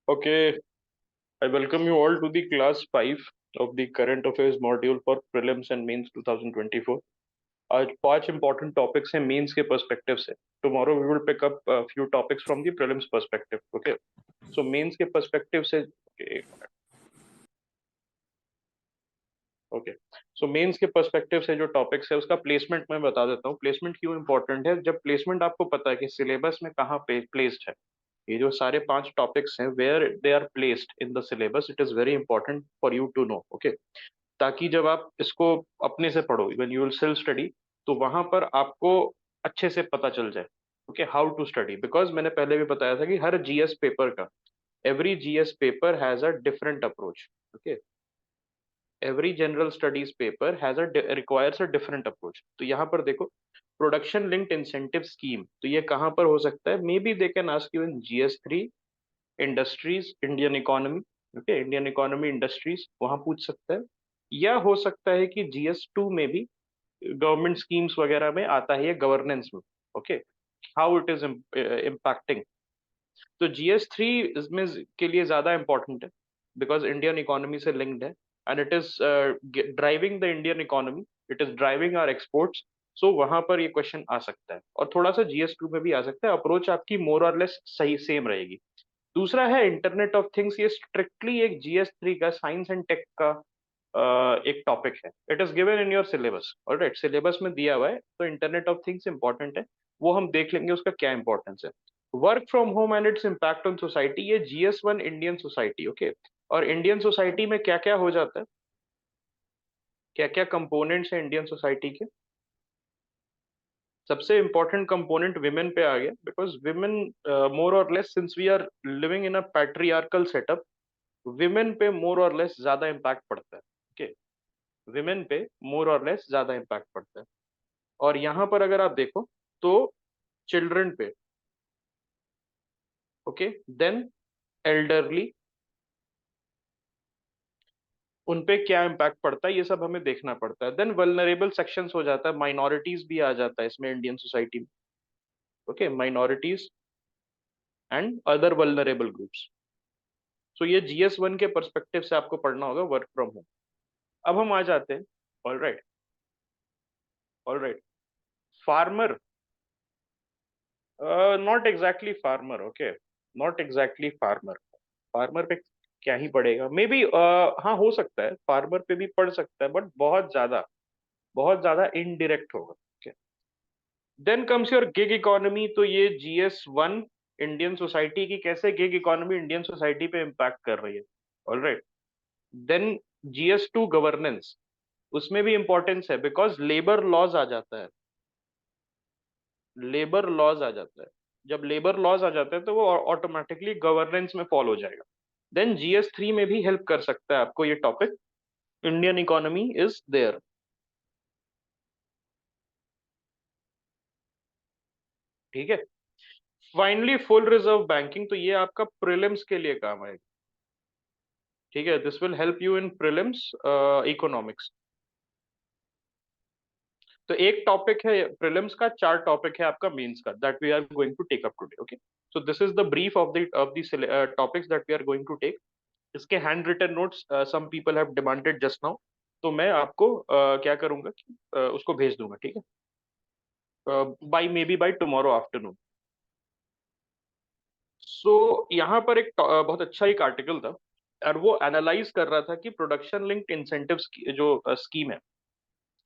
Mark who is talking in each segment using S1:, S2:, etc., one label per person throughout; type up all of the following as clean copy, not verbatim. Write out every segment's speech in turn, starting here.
S1: Okay, I welcome you all to the class 5 of the current affairs module for prelims and mains 2024. आज 5 important topics हैं mains के perspective से. Tomorrow we will pick up a few topics from the prelims perspective. Okay, so mains के perspective से okay so mains के perspective से जो topics है उसका प्लेसमेंट मैं बता देता हूँ. प्लेसमेंट क्यों इंपॉर्टेंट है? जब प्लेसमेंट आपको पता है कि सिलेबस में कहाँ प्लेस्ड है, ये जो सारे 5 टॉपिक्स हैं where they are placed in the syllabus, it is very important for you to know. Okay, ताकि जब आप इसको अपने से पढ़ो, when you will self study, तो वहां पर आपको अच्छे से पता चल जाए okay how to study. Because मैंने पहले भी बताया था कि हर जीएस पेपर का, every GS paper has a different approach. Okay, every general studies paper has a requires a different approach. तो यहाँ पर देखो, प्रोडक्शन लिंक्ड इंसेंटिव स्कीम, तो ये कहाँ पर हो सकता है? May be they can ask you in GS 3 industries Indian economy. Okay, Indian economy industries वहां पूछ सकता है, या हो सकता है कि जीएस 2 में भी गवर्नमेंट स्कीम्स वगैरह में आता है ये गवर्नेंस में. Okay, how it is impacting. तो जीएस 3 इसमें के लिए ज्यादा इंपॉर्टेंट है बिकॉज इंडियन इकोनॉमी से लिंक्ड है and it is driving the Indian economy, it is driving our exports. So वहां पर ये क्वेश्चन आ सकता है और थोड़ा सा जीएस 2 में भी आ सकता है. अप्रोच आपकी मोर और लेस सही सेम रहेगी. दूसरा है इंटरनेट ऑफ थिंग्स. ये स्ट्रिक्टली एक जीएस 3 का साइंस एंड टेक का एक टॉपिक है. It is given in your syllabus. Alright, syllabus में दिया हुआ है, तो इंटरनेट ऑफ थिंग्स इंपॉर्टेंट है, वो हम देख लेंगे उसका क्या इंपॉर्टेंस है. Work from home and its impact on society, ये जीएस 1 इंडियन सोसाइटी. ओके, और इंडियन सोसाइटी में क्या क्या हो जाता है, क्या क्या कंपोनेंट्स हैं इंडियन सोसाइटी के? सबसे इंपॉर्टेंट कंपोनेंट विमेन पे आ गया, बिकॉज विमेन मोर और less since we are living in a patriarchal setup, women पे मोर और लेस ज्यादा इम्पैक्ट पड़ता है. ओके, विमेन पे मोर और लेस ज्यादा इम्पैक्ट पड़ता है. और यहाँ पर अगर आप देखो तो चिल्ड्रन पे, ओके, देन एल्डरली, उन पे क्या इम्पैक्ट पड़ता है ये सब हमें देखना पड़ता है. देन वल्नरेबल सेक्शंस हो जाता है, माइनॉरिटीज भी आ जाता है इसमें इंडियन सोसाइटी में. Okay, minorities and other vulnerable groups. So ये जीएस 1 के परस्पेक्टिव से आपको पढ़ना होगा वर्क फ्रॉम होम. अब हम आ जाते हैं, all right, all right, farmer, not exactly farmer. Okay, not exactly farmer. Farmer पे क्या ही पड़ेगा, मे बी हाँ हो सकता है फार्मर पे भी पड़ सकता है, बट बहुत ज्यादा इनडायरेक्ट होगा. Okay, then comes your gig economy. तो ये जीएस 1 इंडियन सोसाइटी की कैसे गिग इकोनॉमी इंडियन सोसाइटी पे इम्पैक्ट कर रही है. All right, then GS 2 governance, उसमें भी इंपॉर्टेंस है बिकॉज लेबर लॉज आ जाता है. लेबर लॉज आ जाता है, जब लेबर लॉज आ जाता है तो वो ऑटोमेटिकली गवर्नेंस में फॉलो हो जाएगा. देन जीएस 3 में भी हेल्प कर सकता है आपको ये topic, Indian economy is there. ठीक है, फाइनली फुल रिजर्व बैंकिंग, तो ये आपका प्रीलिम्स के लिए काम आएगा. ठीक है, this will help you in prelims economics. तो एक टॉपिक है प्रीलिम्स का, 4 टॉपिक है आपका मेंस का, that we are going to take up today. Okay, so this is the brief of the topics that we are going to take. इसके hand written notes some people have demanded just now, तो मैं आपको क्या करूंगा कि उसको भेज दूंगा. ठीक है, by maybe by tomorrow afternoon. So यहाँ पर एक बहुत अच्छा एक आर्टिकल था और वो एनालाइज कर रहा था कि प्रोडक्शन लिंक्ड इंसेंटिव्स जो स्कीम है,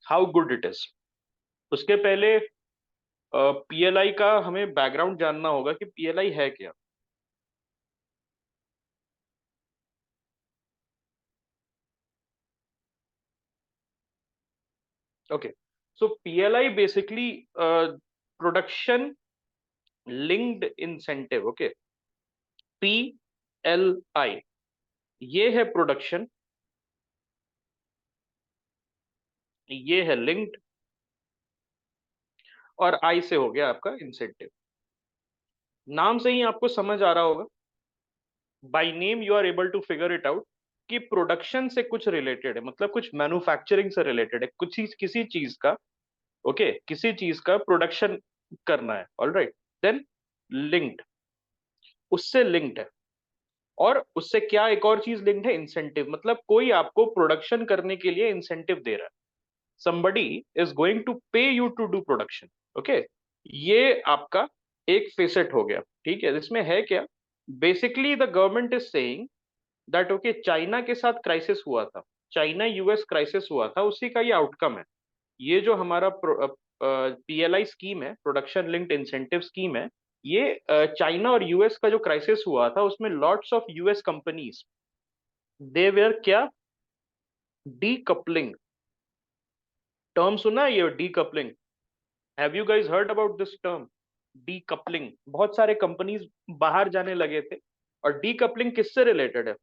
S1: हाउ गुड इट इज. उसके पहले पीएलआई का हमें बैकग्राउंड जानना होगा कि पीएलआई है क्या. Okay, so PLI basically production linked incentive. Okay, PLI, ये है प्रोडक्शन, ये है लिंक्ड, और आई से हो गया आपका इंसेंटिव. नाम से ही आपको समझ आ रहा होगा, by name you are able to figure it out कि प्रोडक्शन से कुछ रिलेटेड है, मतलब कुछ मैन्युफैक्चरिंग से रिलेटेड है, कुछ किसी चीज का. ओके, किसी चीज का प्रोडक्शन करना है. ऑल राइट, देन लिंक्ड, उससे लिंक्ड है. और उससे क्या एक और चीज लिंक्ड है, इंसेंटिव, मतलब कोई आपको प्रोडक्शन करने के लिए इंसेंटिव दे रहा है, somebody is going to pay you to do production. Okay, ये आपका एक फेसेट हो गया, ठीक है। इसमें है क्या, basically the government is saying that okay, China के साथ क्राइसिस हुआ था, चाइना यूएस क्राइसिस हुआ था, उसी का ये आउटकम है। ये जो हमारा पीएलआई स्कीम है, प्रोडक्शन लिंक्ड इंसेंटिव स्कीम है, ये चाइना और यूएस का जो क्राइसिस हुआ था उसमें lots of US companies, they were क्या, डीकपलिंग। टर्म सुना है ये decoupling? Have you guys heard about this term, decoupling? बहुत सारे कंपनीज बाहर जाने लगे थे। और डीकपलिंग किससे रिलेटेड है?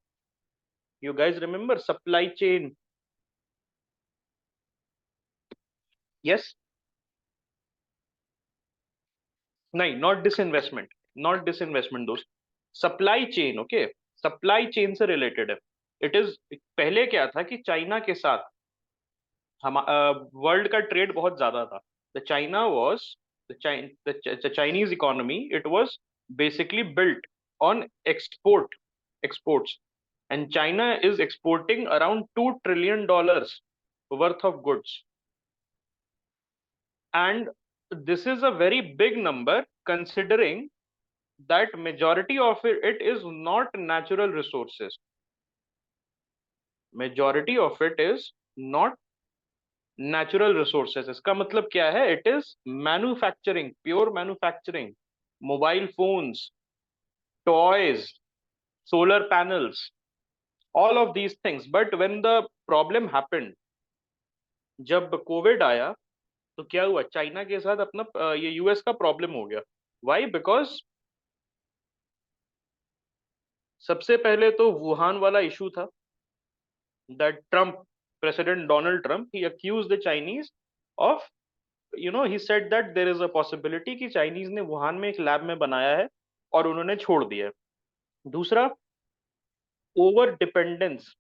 S1: You guys remember supply chain? Yes, नहीं, नॉट डिसइन्वेस्टमेंट, नॉट डिसइन्वेस्टमेंट दोस्त, supply chain. Okay, supply chain से रिलेटेड है। इट इज, पहले क्या था कि चाइना के साथ हम वर्ल्ड का ट्रेड बहुत ज्यादा था। The China was the Chinese economy, it was basically built on export, exports, and China is exporting around $2 trillion worth of goods. And this is a very big number considering that majority of it is not natural resources. Majority of it is not natural resources. इसका मतलब क्या है? It is manufacturing, pure manufacturing, mobile phones, toys, solar panels, all of these things. But when the problem happened, जब Covid आया, तो क्या हुआ, China के साथ अपना ये यूएस का प्रॉब्लम हो गया। वाई? बिकॉज सबसे पहले तो वुहान वाला इशू था, that Trump, president Donald Trump, he accuse the Chinese of, he said that there is a possibility कि चाइनीज ने वुहान में एक लैब में बनाया है और उन्होंने छोड़ दिया है। दूसरा, over dependence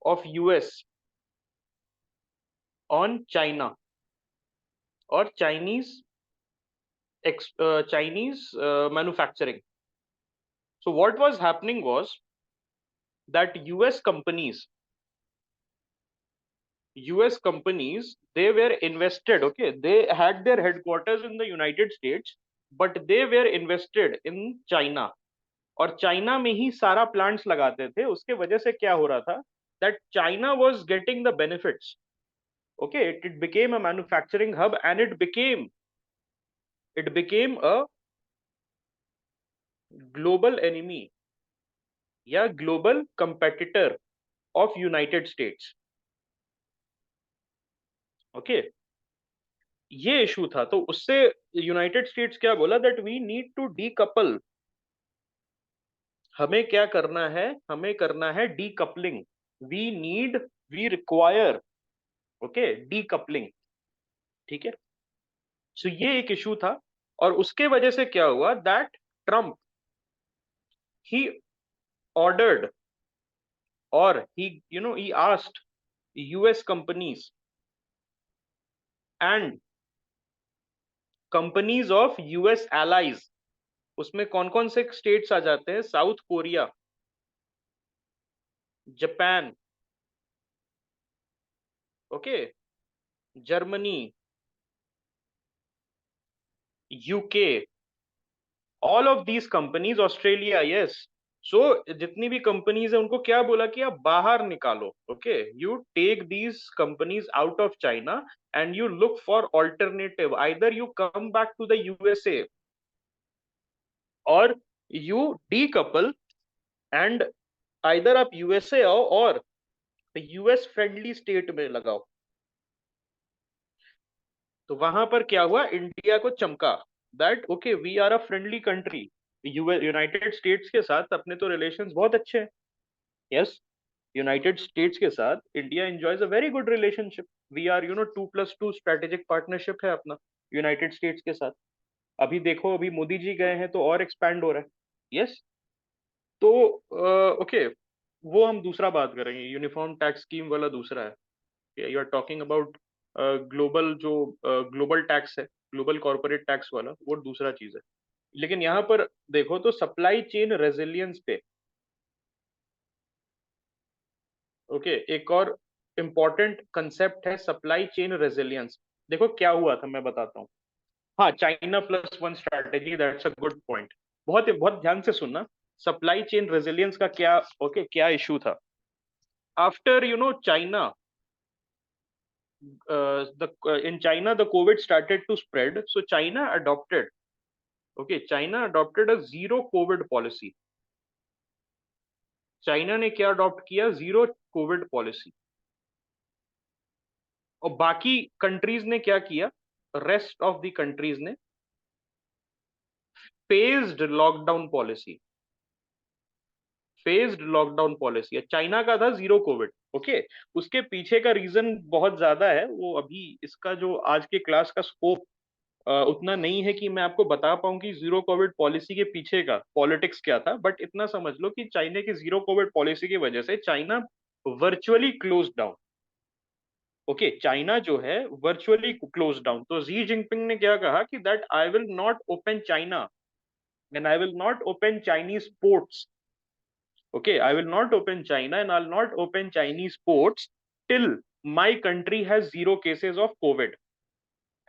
S1: of US on China और Chinese manufacturing. So what was happening was that US companies, they were invested, okay, they had their headquarters in the United States, but they were invested in China, और China में ही सारा plants लगाते थे। उसके वजह से क्या हो रहा था, that China was getting the benefits. Okay, it became a manufacturing hub and it became a global enemy या global competitor of United States. Okay, ये इशू था। तो उससे यूनाइटेड स्टेट्स क्या बोला, that we need to decouple, हमें क्या करना है, हमें करना है decoupling, we require, okay, decoupling, ठीक है। सो ये एक इशू था। और उसके वजह से क्या हुआ, दैट ट्रम्प, ही ऑर्डर्ड, और he asked US companies and companies of US allies, उसमें कौन कौन से स्टेट्स आ जाते हैं, South Korea, Japan, okay, Germany, UK, all of these companies, Australia, yes. So जितनी भी कंपनीज है उनको क्या बोला कि आप बाहर निकालो, okay, you take these companies out of China and you look for alternative, either you come back to the USA और यू डीकपल, एंड आइदर आप यूएसए आओ और यूएस फ्रेंडली स्टेट में लगाओ। तो वहां पर क्या हुआ, इंडिया को चमका, that okay, we are a friendly country. United States के साथ अपने तो रिलेशंस बहुत अच्छे हैं। यस, यूनाइटेड स्टेट्स के साथ India enjoys a very good relationship. We are 2+2 strategic partnership है अपना यूनाइटेड स्टेट्स के साथ। अभी देखो, अभी मोदी जी गए हैं तो और एक्सपैंड हो रहा है। यस, तो ओके, वो हम दूसरा बात करेंगे, यूनिफॉर्म टैक्स स्कीम वाला दूसरा है। You are talking about global, जो ग्लोबल टैक्स है, ग्लोबल कॉर्पोरेट टैक्स वाला, वो दूसरा चीज है। लेकिन यहाँ पर देखो तो सप्लाई चेन रेजिलियंस पे, ओके, एक और इंपॉर्टेंट कंसेप्ट है सप्लाई चेन रेजिलियंस। देखो क्या हुआ था मैं बताता हूँ। हाँ, China plus one strategy, that's a good point. बहुत बहुत ध्यान से सुनना। सप्लाई चेन रेजिलियंस का क्या, ओके, क्या इशू था after China, in China the COVID started to spread, so China adopted a zero COVID policy। China ने क्या अडॉप्ट किया? Zero covid policy. और बाकी कंट्रीज ने क्या किया? रेस्ट ऑफ द कंट्रीज ने phased lockdown policy. Phased lockdown policy, China का था जीरो कोविड, ओके। उसके पीछे का रीजन बहुत ज्यादा है, वो अभी इसका जो आज के क्लास का स्कोप उतना नहीं है कि मैं आपको बता पाऊं कि जीरो कोविड पॉलिसी के पीछे का पॉलिटिक्स क्या था। बट इतना समझ लो कि चाइना की जीरो कोविड पॉलिसी की वजह से China virtually close down. Okay, China जो है वर्चुअली क्लोज डाउन। तो जी जिनपिंग ने क्या कहा कि that I will not open China and I will not open Chinese ports. Okay, I will not open China and I will not open Chinese ports till my country has zero cases of Covid.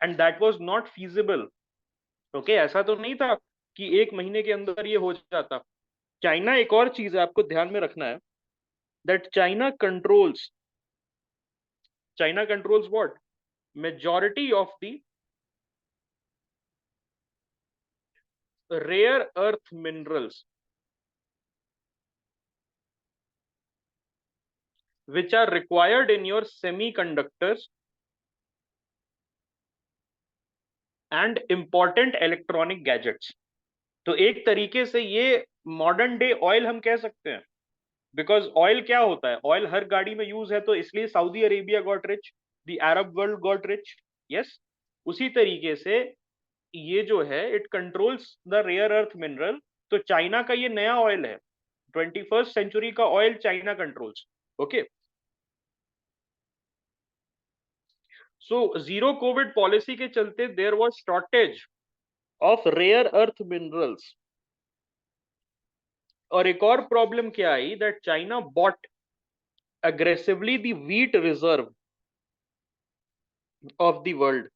S1: And that was not feasible. Okay, ऐसा तो नहीं था कि एक महीने के अंदर ये हो जाता। चाइना, एक और चीज है आपको ध्यान में रखना है, that China controls what? Majority of the rare earth minerals which are required in your semiconductors and important electronic gadgets। तो एक तरीके से ये मॉडर्न डे ऑयल हम कह सकते हैं। बिकॉज ऑयल क्या होता है? ऑयल हर गाड़ी में यूज है, तो इसलिए Saudi Arabia got rich, the Arab world got rich. Yes, उसी तरीके से ये जो है it controls the rare earth mineral. तो चाइना का ये नया ऑयल है, 21st सेंचुरी का oil China controls. Okay, so zero covid policy के चलते there was shortage of rare earth minerals. और एक और प्रॉब्लम क्या आई? That China bought aggressively the wheat reserve of the world.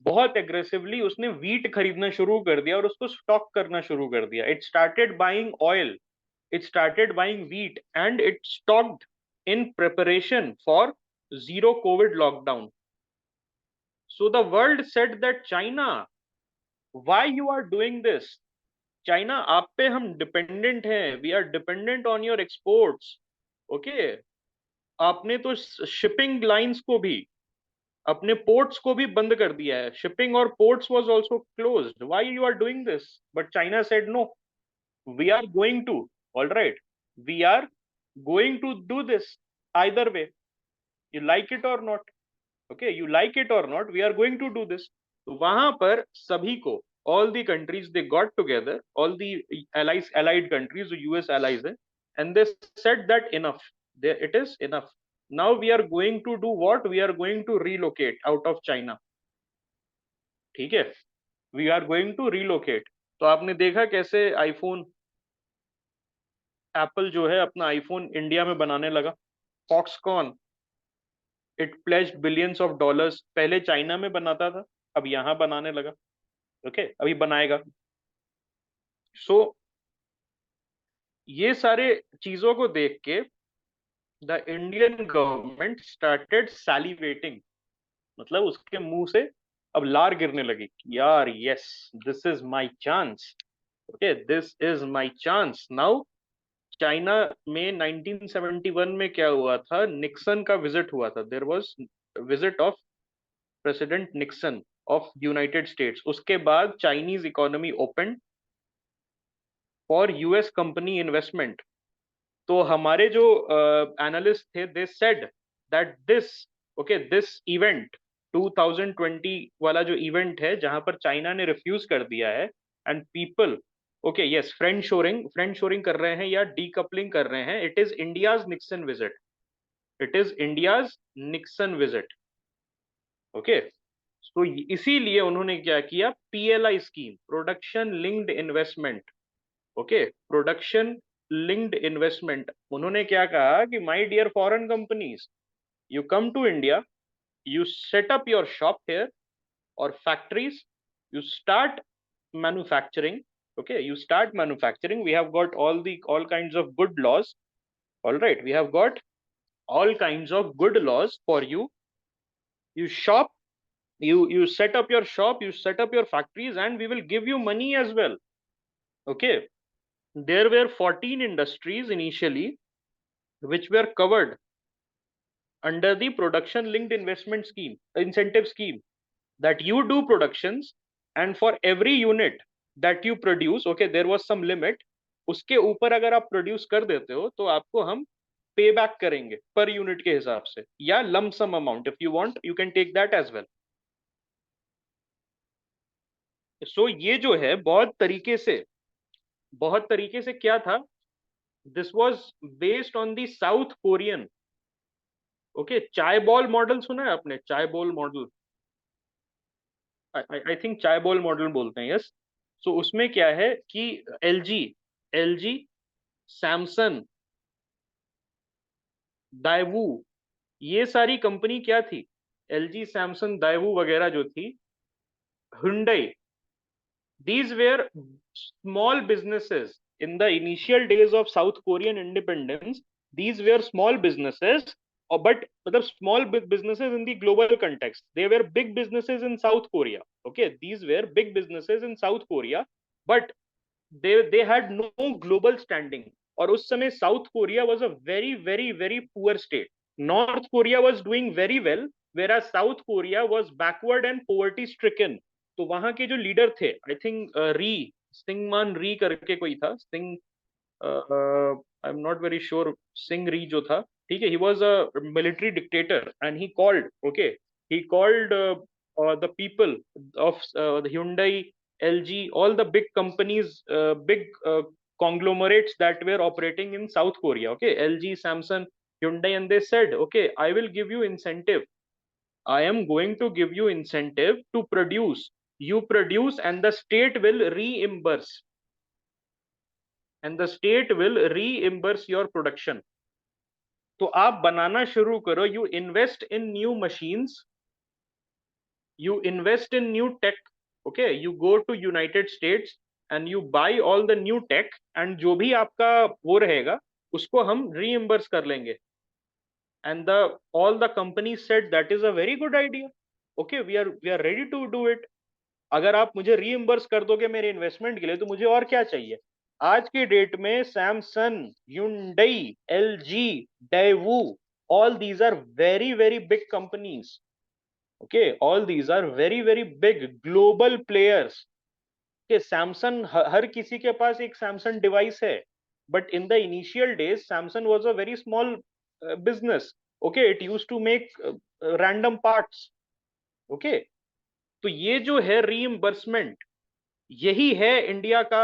S1: बहुत एग्रेसिवली उसने व्हीट खरीदना शुरू कर दिया और उसको स्टॉक करना शुरू कर दिया। It started buying oil, it started buying wheat, and it stocked in preparation for zero covid lockdown। So the world said that China, why you are doing this? China, आप पे हम डिपेंडेंट हैं, we are dependent on your exports. Okay, आपने तो shipping lines को भी, अपने ports को भी बंद कर दिया है। शिपिंग और ports was also closed. Why you are doing this? But China said no, we are going to, all right, we are going to do this either way, you like it or not. Okay, you like it or not, we are going to do this. तो वहां पर सभी को, all the countries they got together, all the allies, allied countries जो US allies है, and they said that enough, it is enough. Now we are going to do what? We are going to relocate out of China. ठीक है, we are going to relocate. तो आपने देखा कैसे iPhone, Apple जो है अपना आईफोन इंडिया में बनाने लगा। Foxconn, it pledged billions of dollars, पहले चाइना में बनाता था, अब यहां बनाने लगा। ओके, अभी बनाएगा। सो ये सारे चीजों को देख के द इंडियन गवर्नमेंट स्टार्टेड सैलिवेटिंग, मतलब उसके मुंह से अब लार गिरने लगी। यार yes, this is my chance. Okay, this is my chance now. China में 1971 में क्या हुआ था? निक्सन का विजिट हुआ था। There was visit of president Nixon of United States. उसके बाद Chinese economy open for US company investment. तो हमारे जो एनालिस्ट थे, they said that this, okay, this event 2020 वाला जो इवेंट है जहां पर चाइना ने रिफ्यूज कर दिया है, and people, okay, yes, friend shoring कर रहे हैं या डीकपलिंग कर रहे हैं, it is India's Nixon visit, it is India's Nixon visit. Okay, तो इसीलिए उन्होंने क्या किया, PLI scheme, production linked investment. Okay, production linked investment. उन्होंने क्या कहा कि my dear foreign companies, you come to India, you set up your shop here or factories, you start manufacturing. Okay, you start manufacturing. We have got all kinds of good laws. All right, we have got all kinds of good laws for you. You shop, you set up your shop, you set up your factories, and we will give you money as well. Okay, there were 14 industries initially which were covered under the production linked investment scheme, incentive scheme, that you do productions, and for every unit that you produce, okay, there was some limit, उसके ऊपर अगर आप produce कर देते हो तो आपको हम पे बैक करेंगे पर यूनिट के हिसाब से, या lump sum amount, if you want you can take that as well. So ये जो है बहुत तरीके से क्या था, this was based on the South Korean. Okay, chaebol model सुना है आपने, chaebol model, I think chaebol model बोलते हैं, यस। सो उसमें क्या है कि एलजी एलजी सैमसंग, दाइवू, ये सारी कंपनी क्या थी, एलजी सैमसंग दाइवू वगैरह जो थी, Hyundai, these were small businesses in the initial days of South Korean independence. These were small businesses, but small businesses in the global context. They were big businesses in South Korea. Okay, these were big businesses in South Korea, but they had no global standing. और उस समय south Korea was a very very very poor state. North Korea was doing very well, whereas South Korea was backward and poverty stricken. तो वहां के जो leader थे, I think री, सिंगमान री करके कोई था, Syngman, I am not very sure, Syngman Rhee जो था, ठीक है, he was a military dictator and he called, okay, he called the people of the Hyundai, LG, all the big companies, big conglomerates that were operating in South Korea, okay, LG, Samsung, Hyundai, and they said, okay, I will give you incentive. I am going to give you incentive to produce. You produce and the state will reimburse. And the state will reimburse your production. तो आप बनाना शुरू करो, you invest in new machines, you invest in new tech, okay, you go to United States and you buy all the new tech, and जो भी आपका वो रहेगा उसको हम reimburse कर लेंगे। And all the companies said that is a very good idea, okay, we are ready to do it. अगर आप मुझे रीइंबर्स कर दोगे मेरे इन्वेस्टमेंट के लिए तो मुझे और क्या चाहिए। आज की डेट में Samsung, Hyundai, LG, Daewoo, all these are very very big companies. Okay, all these are very very big global players. के सैमसंग, हर किसी के पास एक सैमसंग डिवाइस है, but in the initial days Samsung was a very small business. Okay, it used to make random parts. Okay, तो ये जो है रीइंबर्समेंट, यही है इंडिया का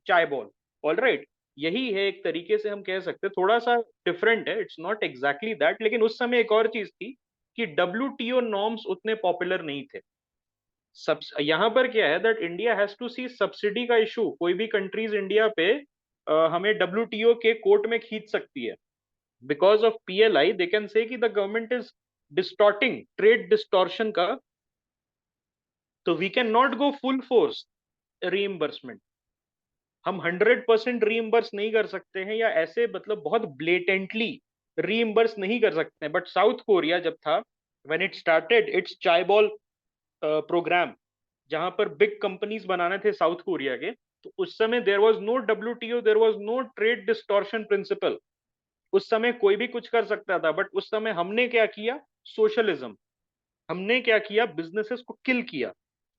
S1: चाय बॉल। ऑल राइट, यही है, एक तरीके से हम कह सकते हैं, थोड़ा सा डिफरेंट है, इट्स नॉट एग्जैक्टली दैट, लेकिन उस समय एक और चीज थी कि डब्ल्यूटीओ नॉर्म्स उतने पॉपुलर नहीं थे। सब यहाँ पर क्या है, that India has to see subsidy का इशू, कोई भी कंट्रीज इंडिया पे हमें डब्ल्यूटीओ के कोर्ट में खींच सकती है। Because of PLI they can say कि the government is distorting, trade distortion का, तो we can not go full force reimbursement. हम 100% रीइंबर्स नहीं कर सकते हैं, या ऐसे मतलब बहुत ब्लेटेंटली रीइंबर्स नहीं कर सकते हैं। बट साउथ कोरिया जब था, when it started its chaebol programme, जहां पर बिग कंपनीज बनाने थे साउथ कोरिया के, तो उस समय there was no WTO, there was no trade distortion principle. उस समय कोई भी कुछ कर सकता था, बट उस समय हमने क्या किया, सोशलिज्म, हमने क्या किया, बिजनेसेस को किल किया।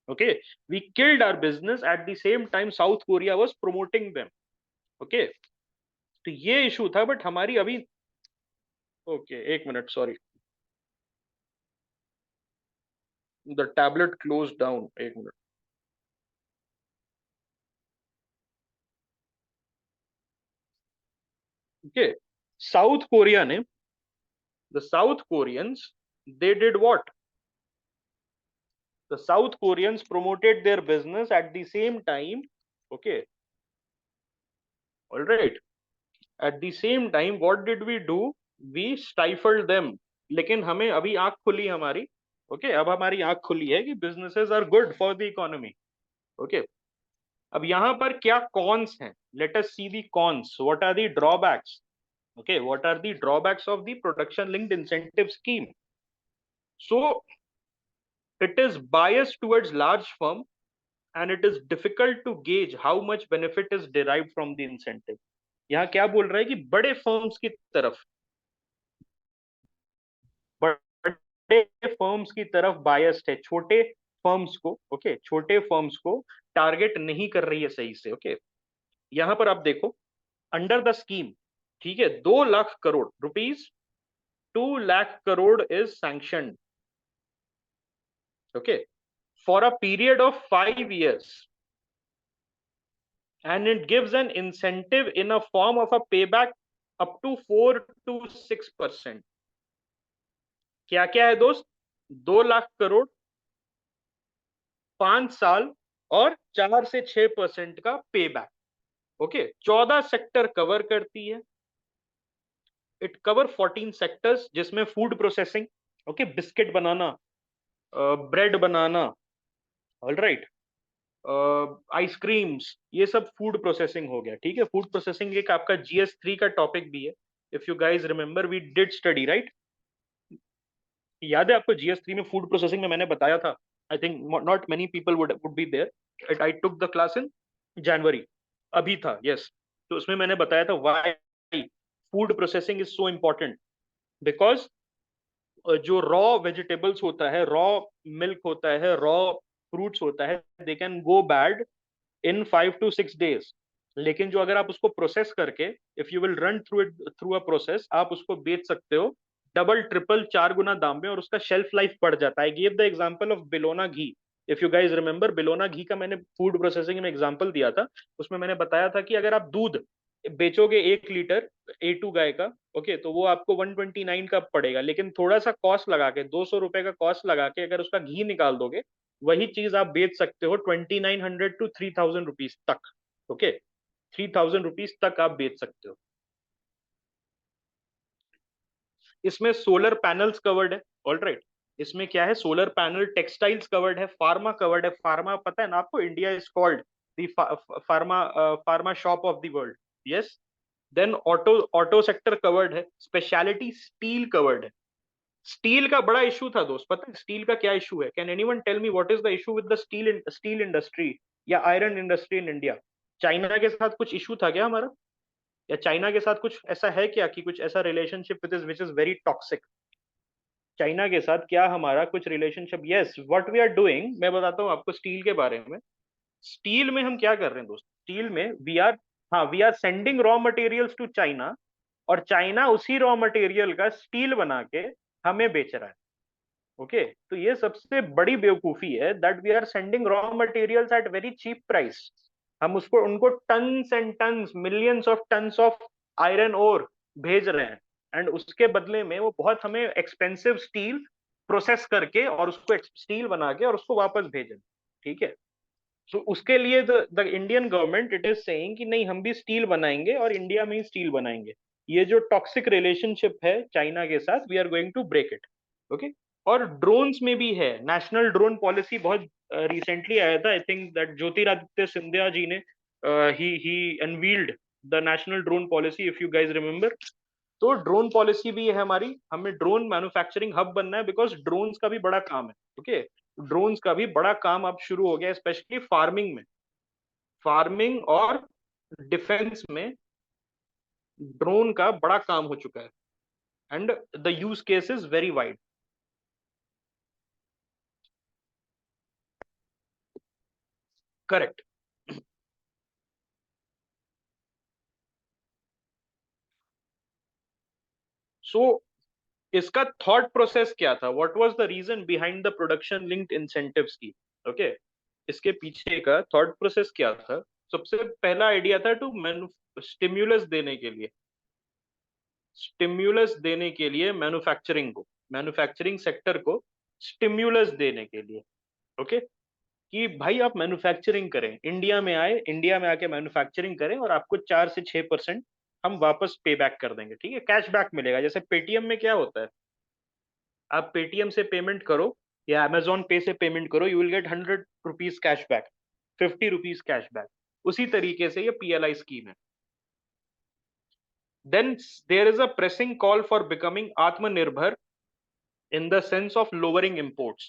S1: okay, we killed our business, at the same time South Korea was promoting them। okay, तो ये इशू था, बट हमारी अभी, ओके, एक minute, sorry, the tablet close down, एक मिनट। ओके, साउथ कोरिया ने, the south Koreans, they did what, The South Koreans promoted their business at the same time. Okay, all right. At the same time, what did we do? We stifled them. लेकिन हमें अभी आंख खुली हमारी. Okay, अब हमारी आंख खुली है कि businesses are good for the economy. Okay, अब यहाँ पर क्या कॉन्स हैं? Let us see the cons. What are the drawbacks? Okay, what are the drawbacks of the production linked incentive scheme? So it is biased towards large firm, and it is difficult to gauge how much benefit is derived from the incentive. यहाँ क्या बोल रहा है कि बड़े firms की तरफ, बड़े फर्म्स की तरफ बायस्ड है, छोटे फर्म्स को, ओके, छोटे फर्म्स को टारगेट नहीं कर रही है सही से. ओके, यहां पर आप देखो, अंडर द स्कीम, ठीक है, 2 lakh crore rupees, 2 lakh crore is sanction. Okay, for a period of 5 years, and it gives an incentive in a form of a payback up to 4 to 6%. क्या क्या है दोस्त? 2 लाख करोड़, 5 साल और 4 से 6% का पे बैक. ओके, 14 सेक्टर कवर करती है. इट कवर 14 सेक्टर्स, जिसमें फूड प्रोसेसिंग, ओके, बिस्किट बनाना, ब्रेड बनाना, ऑल राइट, आइसक्रीम्स, ये सब फूड प्रोसेसिंग हो गया. ठीक है, फूड प्रोसेसिंग एक आपका GS3 का टॉपिक भी है. If you guys remember, we did study, right? याद है आपको GS3 में फूड प्रोसेसिंग में मैंने बताया था. I think not many people would be there. I took the class in January, अभी था, यस. तो उसमें मैंने बताया था why food processing is so important. Because जो रॉ वेजिटेबल्स होता है, रॉ मिल्क होता है, रॉ फ्रूट्स होता है, they can go bad in 5 to 6 days. लेकिन जो अगर आप उसको प्रोसेस करके, if you will run through it, through a process, आप उसको बेच सकते हो डबल ट्रिपल 4 गुना दाम में, और उसका शेल्फ लाइफ बढ़ जाता है. Give the example of bilona ghee. If you guys remember, बिलोना घी का मैंने फूड प्रोसेसिंग में एग्जांपल दिया था. उसमें मैंने बताया था कि अगर आप दूध बेचोगे 1 लीटर A2 गाय का, ओके, तो वो आपको 129 का पड़ेगा. लेकिन थोड़ा सा कॉस्ट लगा के, 200 रुपए का कॉस्ट लगा के अगर उसका घी निकाल दोगे, वही चीज आप बेच सकते हो 2900 to 3000 रुपीज तक. ओके, 3000 रुपीज तक आप बेच सकते हो. इसमें सोलर पैनल्स कवर्ड है, ऑल राइट. इसमें क्या है? सोलर पैनल, टेक्सटाइल्स कवर्ड है, फार्मा कवर्ड है. फार्मा पता है ना आपको, India is called the pharma pharma shop of the world. Yes. Then auto auto sector covered है. स्पेशलिटी स्टील कवर्ड है. स्टील का बड़ा इशू था दोस्त, पता है स्टील का क्या इशू है? Can anyone tell me what is the issue with the steel industry या iron industry in India? China के साथ कुछ इशू था क्या हमारा? या चाइना के साथ कुछ ऐसा है क्या कि कुछ ऐसा relationship which is very toxic? China के साथ क्या हमारा कुछ relationship? Yes, what we are doing, मैं बताता हूँ आपको स्टील के बारे में. स्टील में हम क्या कर रहे हैं दोस्त? स्टील में वी आर, हाँ, we are sending raw materials to China, और चाइना उसी रॉ मटेरियल का स्टील बना के हमें बेच रहा है. ओके, तो ये सबसे बड़ी बेवकूफी है, that we are sending raw materials at very cheap price. हम उसको उनको tons and tons, millions of tons of iron ore भेज रहे हैं, एंड उसके बदले में वो बहुत हमें एक्सपेंसिव स्टील प्रोसेस करके और उसको स्टील बना के और उसको वापस भेजें. ठीक है, तो उसके लिए the Indian government it is saying कि नहीं, हम भी स्टील बनाएंगे और इंडिया में ही स्टील बनाएंगे. ये जो टॉक्सिक रिलेशनशिप है चाइना के साथ, we are going to break it. Okay, और ड्रोन्स में भी है. नेशनल ड्रोन पॉलिसी बहुत रिसेंटली आया था. I think that Jyotiraditya Scindia ji ने ही unveiled the national drone policy, if you guys remember. तो ड्रोन पॉलिसी भी है हमारी. हमें ड्रोन मैन्युफैक्चरिंग हब बनना है, बिकॉज ड्रोन्स का भी बड़ा काम है. ओके, ड्रोन्स का भी बड़ा काम अब शुरू हो गया, स्पेशली फार्मिंग में. फार्मिंग और डिफेंस में ड्रोन का बड़ा काम हो चुका है, and the use case is very wide. Correct. So इसका थॉट प्रोसेस क्या था? What was the reason behind the production linked incentive scheme? Okay, इसके पीछे का थॉट प्रोसेस क्या था? सबसे पहला आइडिया था टू स्टिम्युलस देने के लिए, स्टिम्युलस देने के लिए मैन्युफैक्चरिंग को, मैन्युफैक्चरिंग सेक्टर को स्टिम्युलस देने के लिए. ओके, कि भाई आप मैन्युफैक्चरिंग करें, इंडिया में आए, इंडिया में आके मैन्युफैक्चरिंग करें और आपको 4 से 6% हम वापस पे बैक कर देंगे, ठीक है, कैश बैक मिलेगा। जैसे पेटीएम में क्या होता है, आप पेटीएम से पेमेंट करो या अमेजोन पे से पेमेंट करो, you will get 100 rupees cash back, 50 rupees cash back. उसी तरीके से ये पीएलआई स्कीम है। Then there is a pressing call for becoming Atmanirbhar in the sense of lowering imports.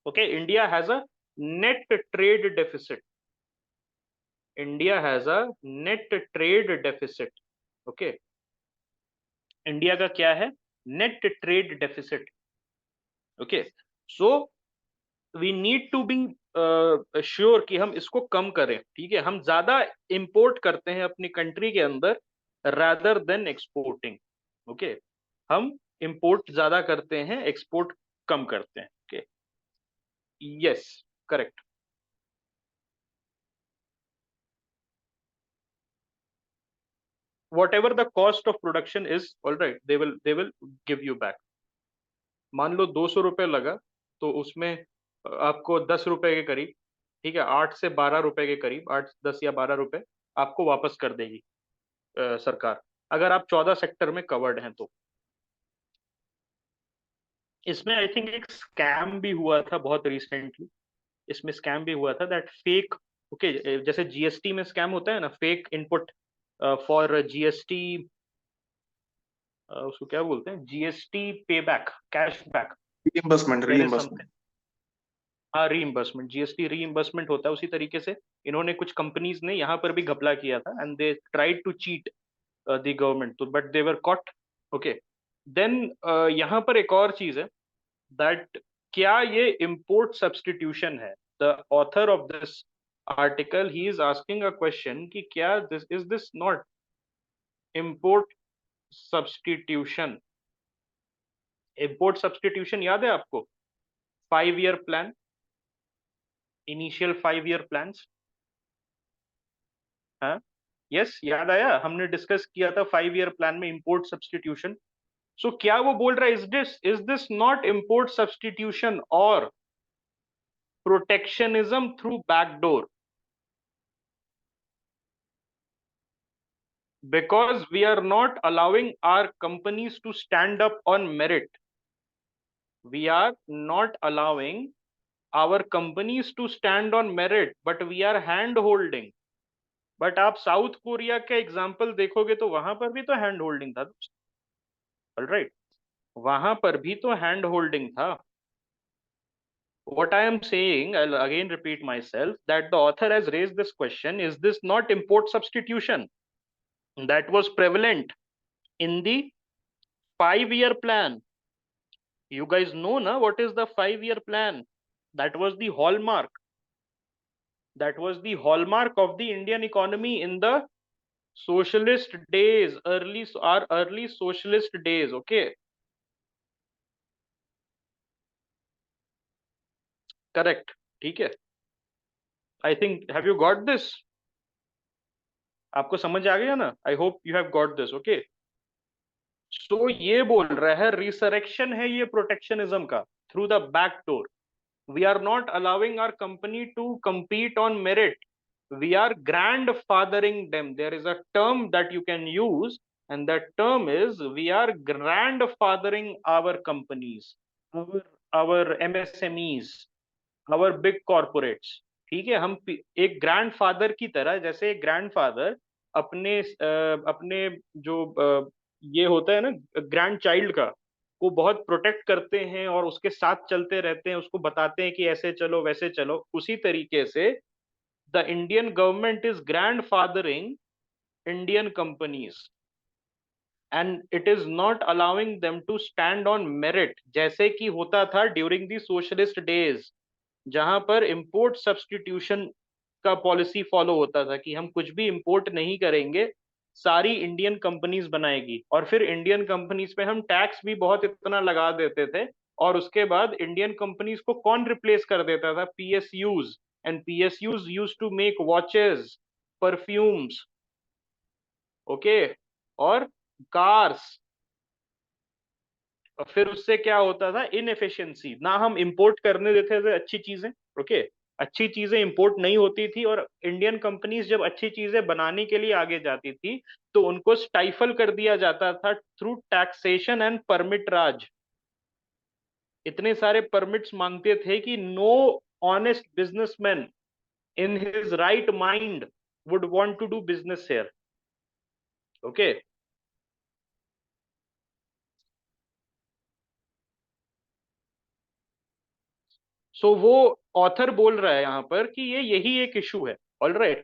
S1: Okay, India has a net trade deficit. India has a net trade deficit. Okay, India का क्या है, net trade deficit. Okay, so we need to be sure कि हम इसको कम करें, ठीक है, हम ज्यादा इंपोर्ट करते हैं अपनी कंट्री के अंदर रादर देन एक्सपोर्टिंग। ओके, हम इंपोर्ट ज्यादा करते हैं, एक्सपोर्ट कम करते हैं। Okay, yes, correct. whatever the cost of production is, all right, they will give you back। मान लो 200 रुपये लगा, तो उसमें आपको 10 रुपए के करीब, ठीक है, 8 से 12 रुपए के करीब, 8, 10 या 12 रुपए आपको वापस कर देगी सरकार, अगर आप 14 सेक्टर में कवर्ड हैं तो। इसमें आई थिंक एक स्कैम भी हुआ था बहुत रिसेंटली, इसमें स्कैम भी हुआ था दैट फेक, ओके, जैसे जीएसटी में स्कैम होता है ना, फेक इनपुट फॉर जीएसटी, उसको क्या बोलते हैं, GST pay back, cash back,
S2: reimbursement
S1: there is
S2: reimbursement
S1: something. हाँ, रीइंबर्समेंट, जीएसटी रीइंबर्समेंट होता है। उसी तरीके से इन्होंने, कुछ कंपनीज ने यहाँ पर भी घपला किया था and they tried to cheat the government, तो but they were caught. Okay, then यहाँ पर एक और चीज है दैट क्या ये इम्पोर्ट सब्स्टिट्यूशन है। The author of this article he is asking a question कि क्या this is this not import substitution. Import substitution याद है आपको, 5 year plan, initial 5 year plans. हाँ, यस, याद आया, हमने डिस्कस किया था 5 ईयर प्लान में इंपोर्ट सब्स्टिट्यूशन। सो क्या वो बोल रहा है, is this not import substitution और protectionism through backdoor, because we are not allowing our companies to stand up on merit, we are not allowing our companies to stand on merit, but we are hand holding। But आप south Korea के example देखोगे तो वहां पर भी तो hand holding था, right, वहां पर भी तो हैंड होल्डिंग था। What I am saying, I'll again repeat myself, that the author has raised this question, is this not import substitution that was prevalent in the 5 year plan? You guys know na what is the 5 year plan? That was the hallmark. That was the hallmark of the Indian economy in the socialist days, our early socialist days. Okay, correct, ठीक है। I think, have you got this? आपको समझ आ गया ना? I hope you have got this. Okay. सो ये बोल रहा है रिसरेक्शन है ये प्रोटेक्शनिज्म का, through the back door. We are not allowing our company to compete on merit, we are grandfathering them। there is a term that you can use, and that term is we are grandfathering our companies, our our MSMEs, our big corporates। ठीक है, हम एक grandfather की तरह, जैसे एक grandfather अपने जो ये होता है ना ग्रैंड चाइल्ड का, को बहुत प्रोटेक्ट करते हैं और उसके साथ चलते रहते हैं, उसको बताते हैं कि ऐसे चलो वैसे चलो, उसी तरीके से the Indian government is grandfathering Indian companies and it is not allowing them to stand on merit, जैसे कि होता था ड्यूरिंग दी सोशलिस्ट डेज, जहां पर इंपोर्ट सब्स्टिट्यूशन का पॉलिसी फॉलो होता था कि हम कुछ भी इंपोर्ट नहीं करेंगे, सारी इंडियन कंपनीज बनाएगी, और फिर इंडियन कंपनीज पे हम टैक्स भी बहुत इतना लगा देते थे, और उसके बाद इंडियन कंपनीज को कौन रिप्लेस कर देता था, PSUs. And PSUs use to make watches, perfumes, okay, और कार्स। फिर उससे क्या होता था, इनएफिशिएंसी, ना हम इंपोर्ट करने देते थे अच्छी चीजें, ओके, अच्छी चीजें इंपोर्ट नहीं होती थी, और इंडियन कंपनीज जब अच्छी चीजें बनाने के लिए आगे जाती थी तो उनको स्टाइफल कर दिया जाता था through taxation and permit raj. इतने सारे परमिट्स मांगते थे कि no honest businessman in his right mind would want to do business here. Okay, so वो ऑथर बोल रहा है यहाँ पर कि ये यही एक इशू है। ऑल राइट,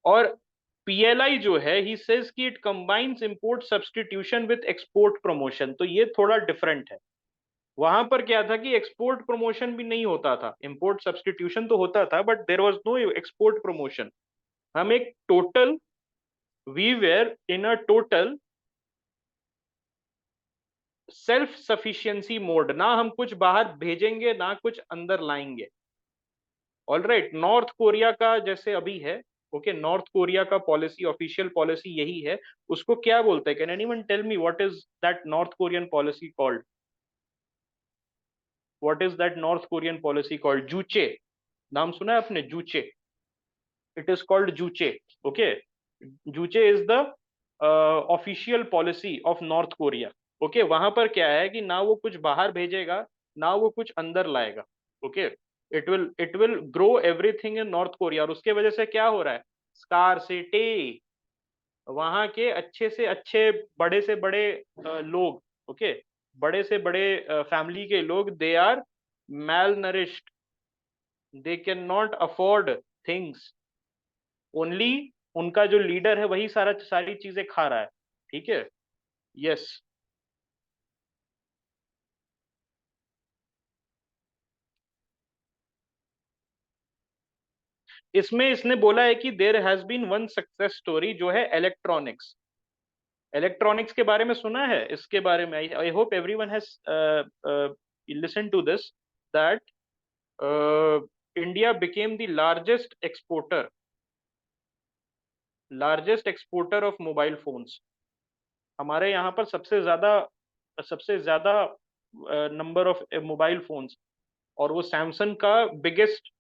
S1: और पीएलआई जो है, ही सेज कि it combines import substitution with export promotion, तो ये थोड़ा डिफरेंट है। वहां पर क्या था कि एक्सपोर्ट प्रमोशन भी नहीं होता था, इंपोर्ट सब्स्टिट्यूशन तो होता था but there was no export promotion. हम एक टोटल, we were in a total self sufficiency mode, ना हम कुछ बाहर भेजेंगे ना कुछ अंदर लाएंगे। ऑल राइट, नॉर्थ कोरिया का जैसे अभी है, ओके, नॉर्थ कोरिया का पॉलिसी, ऑफिशियल पॉलिसी यही है। उसको क्या बोलते हैं? Can anyone tell me what is that North Korean policy called? What is that North Korean policy called? Juche, नाम सुना है आपने? Juche, it is called Juche. Okay, Juche is the official policy of North Korea. Okay, वहां पर क्या है कि ना वो कुछ बाहर भेजेगा ना वो कुछ अंदर लाएगा। Okay, it will grow everything in north Korea, और उसके वजह से क्या हो रहा है? स्कारसिटी, वहां के अच्छे से अच्छे, बड़े से बड़े लोग, ओके, बड़े से बड़े फैमिली के लोग, they are malnourished, they can not afford things. Only उनका जो लीडर है वही सारी चीजें खा रहा है। ठीक है, यस। इसमें इसने बोला है कि there has been one success story जो है इलेक्ट्रॉनिक्स। इलेक्ट्रॉनिक्स के बारे में सुना है? इसके बारे में I hope everyone has listen to this, that India became the largest exporter of mobile phones. हमारे यहाँ पर सबसे ज्यादा नंबर ऑफ मोबाइल फोन्स, और वो सैमसंग का बिगेस्ट,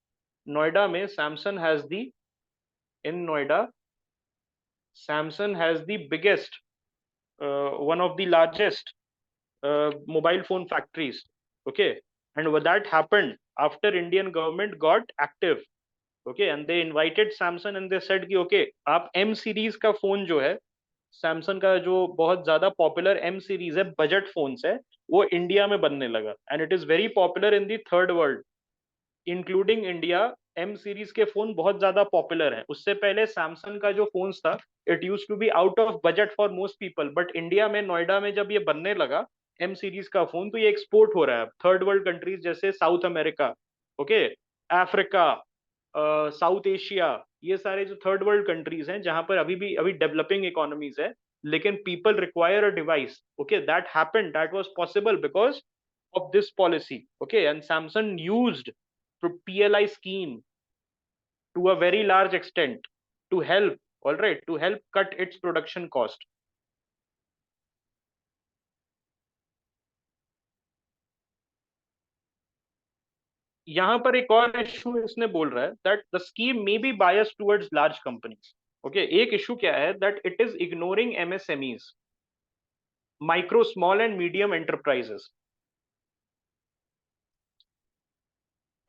S1: नोएडा में Samsung has the, in Noida Samsung has the biggest, one of the largest mobile phone factories. Okay, and what that happened after Indian government got active. Okay, and they invited Samsung and they said कि okay, आप M series का phone जो है, Samsung का जो बहुत ज्यादा popular M series है, बजट फोन्स है, वो इंडिया में बनने लगा, and it is very popular in the third world including India. M series के फोन बहुत ज्यादा पॉपुलर हैं। उससे पहले सैमसंग का जो फोन्स था, it use to be out of budget for most people, but India में नोएडा में जब ये बनने लगा एम सीरीज का फोन, तो ये एक्सपोर्ट हो रहा है थर्ड वर्ल्ड कंट्रीज जैसे south America, okay, Africa, south Asia, ये सारे जो थर्ड वर्ल्ड कंट्रीज हैं जहां पर अभी डेवलपिंग इकोनॉमीज है, लेकिन people require a device, okay, that happened, that was possible because of this policy. Okay, and Samsung used the PLI scheme to a very large extent to help, all right, to help cut its production cost. यहाँ पर एक और issue इसने बोल रहा है that the scheme may be bias towards large companies. Okay, एक issue क्या है? That it is ignoring MSMEs, micro small and medium enterprises.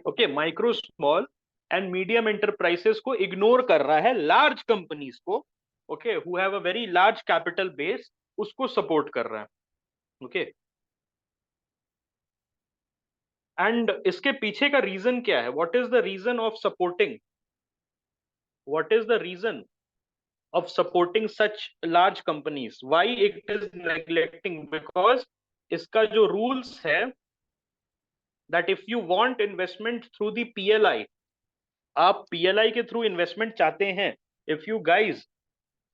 S1: Okay, micro small and medium enterprises को इग्नोर कर रहा है, लार्ज कंपनीज को, okay, who have a very large capital base, उसको support कर रहा है। ओके, एंड इसके पीछे का रीजन क्या है? What is the reason of supporting, what is the reason of supporting such large companies? Why it is neglecting? Because इसका जो रूल्स है, that if you want investment through the PLI, आप PLI के through investment चाहते हैं, if you guys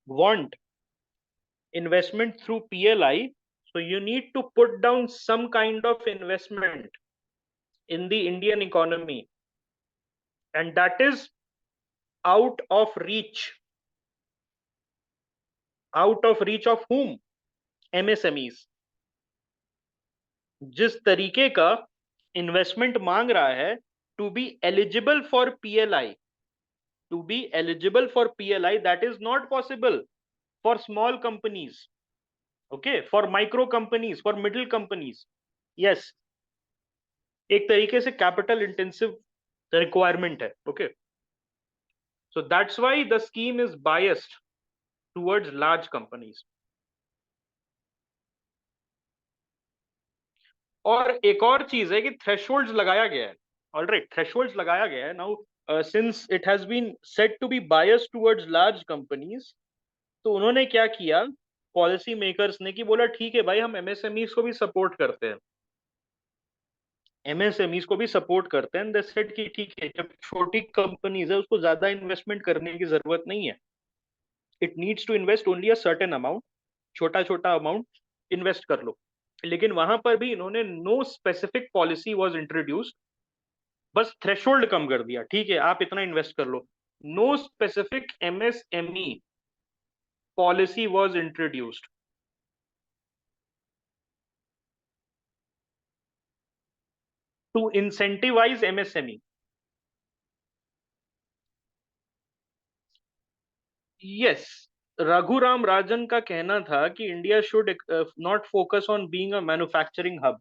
S1: want investment through PLI, so you need to put down some kind of investment in the Indian economy, and that is out of reach, out of reach of whom? MSMEs। जिस तरीके का investment मांग रहा है to be eligible for PLI, that is not possible for small companies, okay, for micro companies, for middle companies. Yes, एक तरीके से capital intensive requirement है, okay. So that's why the scheme is biased towards large companies. और एक और चीज है कि थ्रेशोल्ड्स लगाया गया है, ऑलराइट, थ्रेशोल्ड्स लगाया गया है now, since it has been said to be biased towards large companies, तो उन्होंने क्या किया पॉलिसी मेकर्स ने कि बोला ठीक है भाई, हम एमएसएमईज को भी सपोर्ट करते हैं, एमएसएमईज को भी सपोर्ट करते हैं, दे सेड कि ठीक है, जब छोटी कंपनीज है उसको ज्यादा इन्वेस्टमेंट करने की जरूरत नहीं है, it needs to invest only a certain amount, छोटा छोटा अमाउंट इन्वेस्ट कर लो। लेकिन वहां पर भी इन्होंने no specific policy was introduced, बस थ्रेशोल्ड कम कर दिया, ठीक है आप इतना इन्वेस्ट कर लो, no specific MSME policy was introduced to incentivise MSME. Yes, Raghuram Rajan का कहना था कि India should not focus on being a manufacturing hub,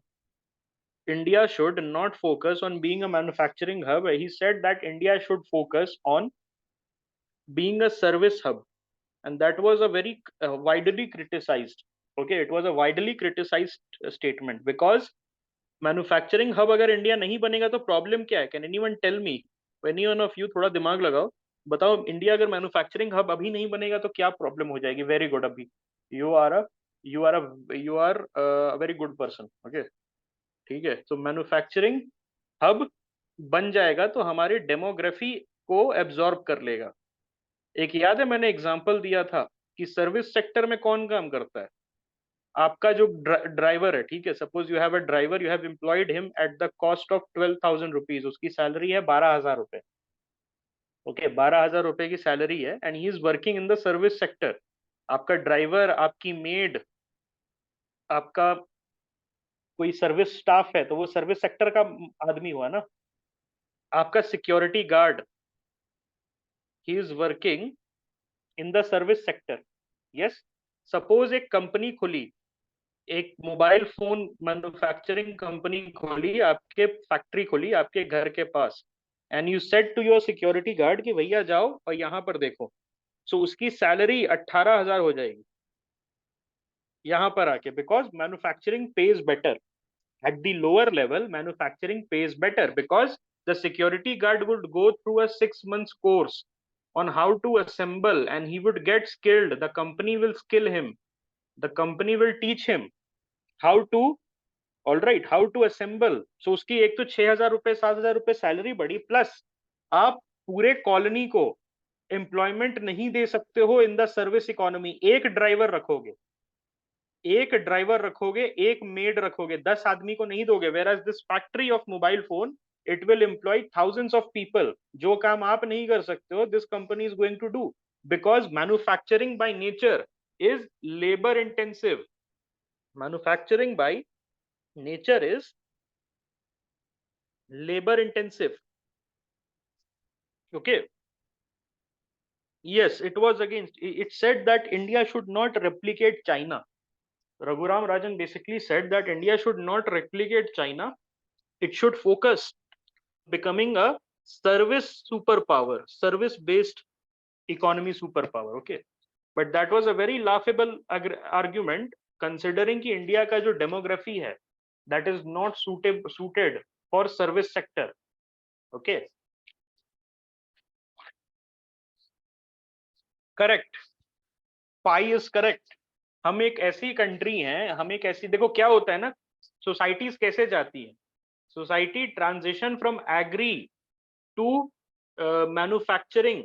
S1: India should not focus on being a manufacturing hub. He said that India should focus on being a service hub, and that was a very widely criticized. Okay, it was a widely criticized statement because manufacturing hub अगर India नहीं बनेगा तो problem क्या है? Can anyone tell me, anyone of you, थोड़ा दिमाग लगाओ, बताओ इंडिया अगर मैन्युफैक्चरिंग हब अभी नहीं बनेगा तो क्या प्रॉब्लम हो जाएगी? वेरी गुड, अभी you are a you are very good person, okay, ठीक है। तो मैन्युफैक्चरिंग हब बन जाएगा तो हमारी डेमोग्राफी को एब्जॉर्ब कर लेगा। एक याद है मैंने एग्जांपल दिया था कि सर्विस सेक्टर में कौन काम करता है? आपका जो ड्राइवर है, ठीक है, suppose you have a driver, you have employed him at the cost of 12,000 rupees, उसकी सैलरी है 12,000 रुपए, ओके, 12,000 रुपए की सैलरी है and he is working in the service sector. आपका ड्राइवर, आपकी मेड, आपका कोई सर्विस स्टाफ है तो वो सर्विस सेक्टर का आदमी हुआ ना। आपका security guard, he is working in the service sector. Yes, suppose एक कंपनी खुली, एक मोबाइल फोन मैन्युफैक्चरिंग कंपनी खोली, आपके फैक्ट्री खोली आपके घर के पास, and you said to your security guard कि भैया जाओ और यहाँ पर देखो, सो उसकी सैलरी 18,000 हो जाएगी यहाँ पर आके, because manufacturing page better at the lower level. Manufacturing pays better because the security guard would go through a 6 months course on how to assemble and he would get skilled. The company will skill him, the company will teach him how to, all right, how to assemble. So उसकी एक तो 6,000 रुपए 7,000 रुपए salary बढ़ी, plus आप पूरे colony को employment नहीं दे सकते हो इन द सर्विस इकोनॉमी। एक ड्राइवर रखोगे, एक ड्राइवर रखोगे, एक मेड रखोगे, 10 आदमी को नहीं दोगे। Whereas this factory of mobile phone, it will employ thousands of people. जो काम आप नहीं कर सकते हो, this company is going to do, because manufacturing by nature is labour intensive. Manufacturing by nature is labour intensive, okay. Yes, it was against, it said that India should not replicate China. Raghuram Rajan basically said that India should not replicate China, it should focus becoming a service superpower, service based economy superpower, okay. But that was a very laughable argument considering कि India का जो demography है that is not suited for service sector, okay. Correct, pi is correct. हम एक ऐसी country हैं, हम एक ऐसी, देखो क्या होता है ना, सोसाइटीज कैसे जाती है, society transition from agri to manufacturing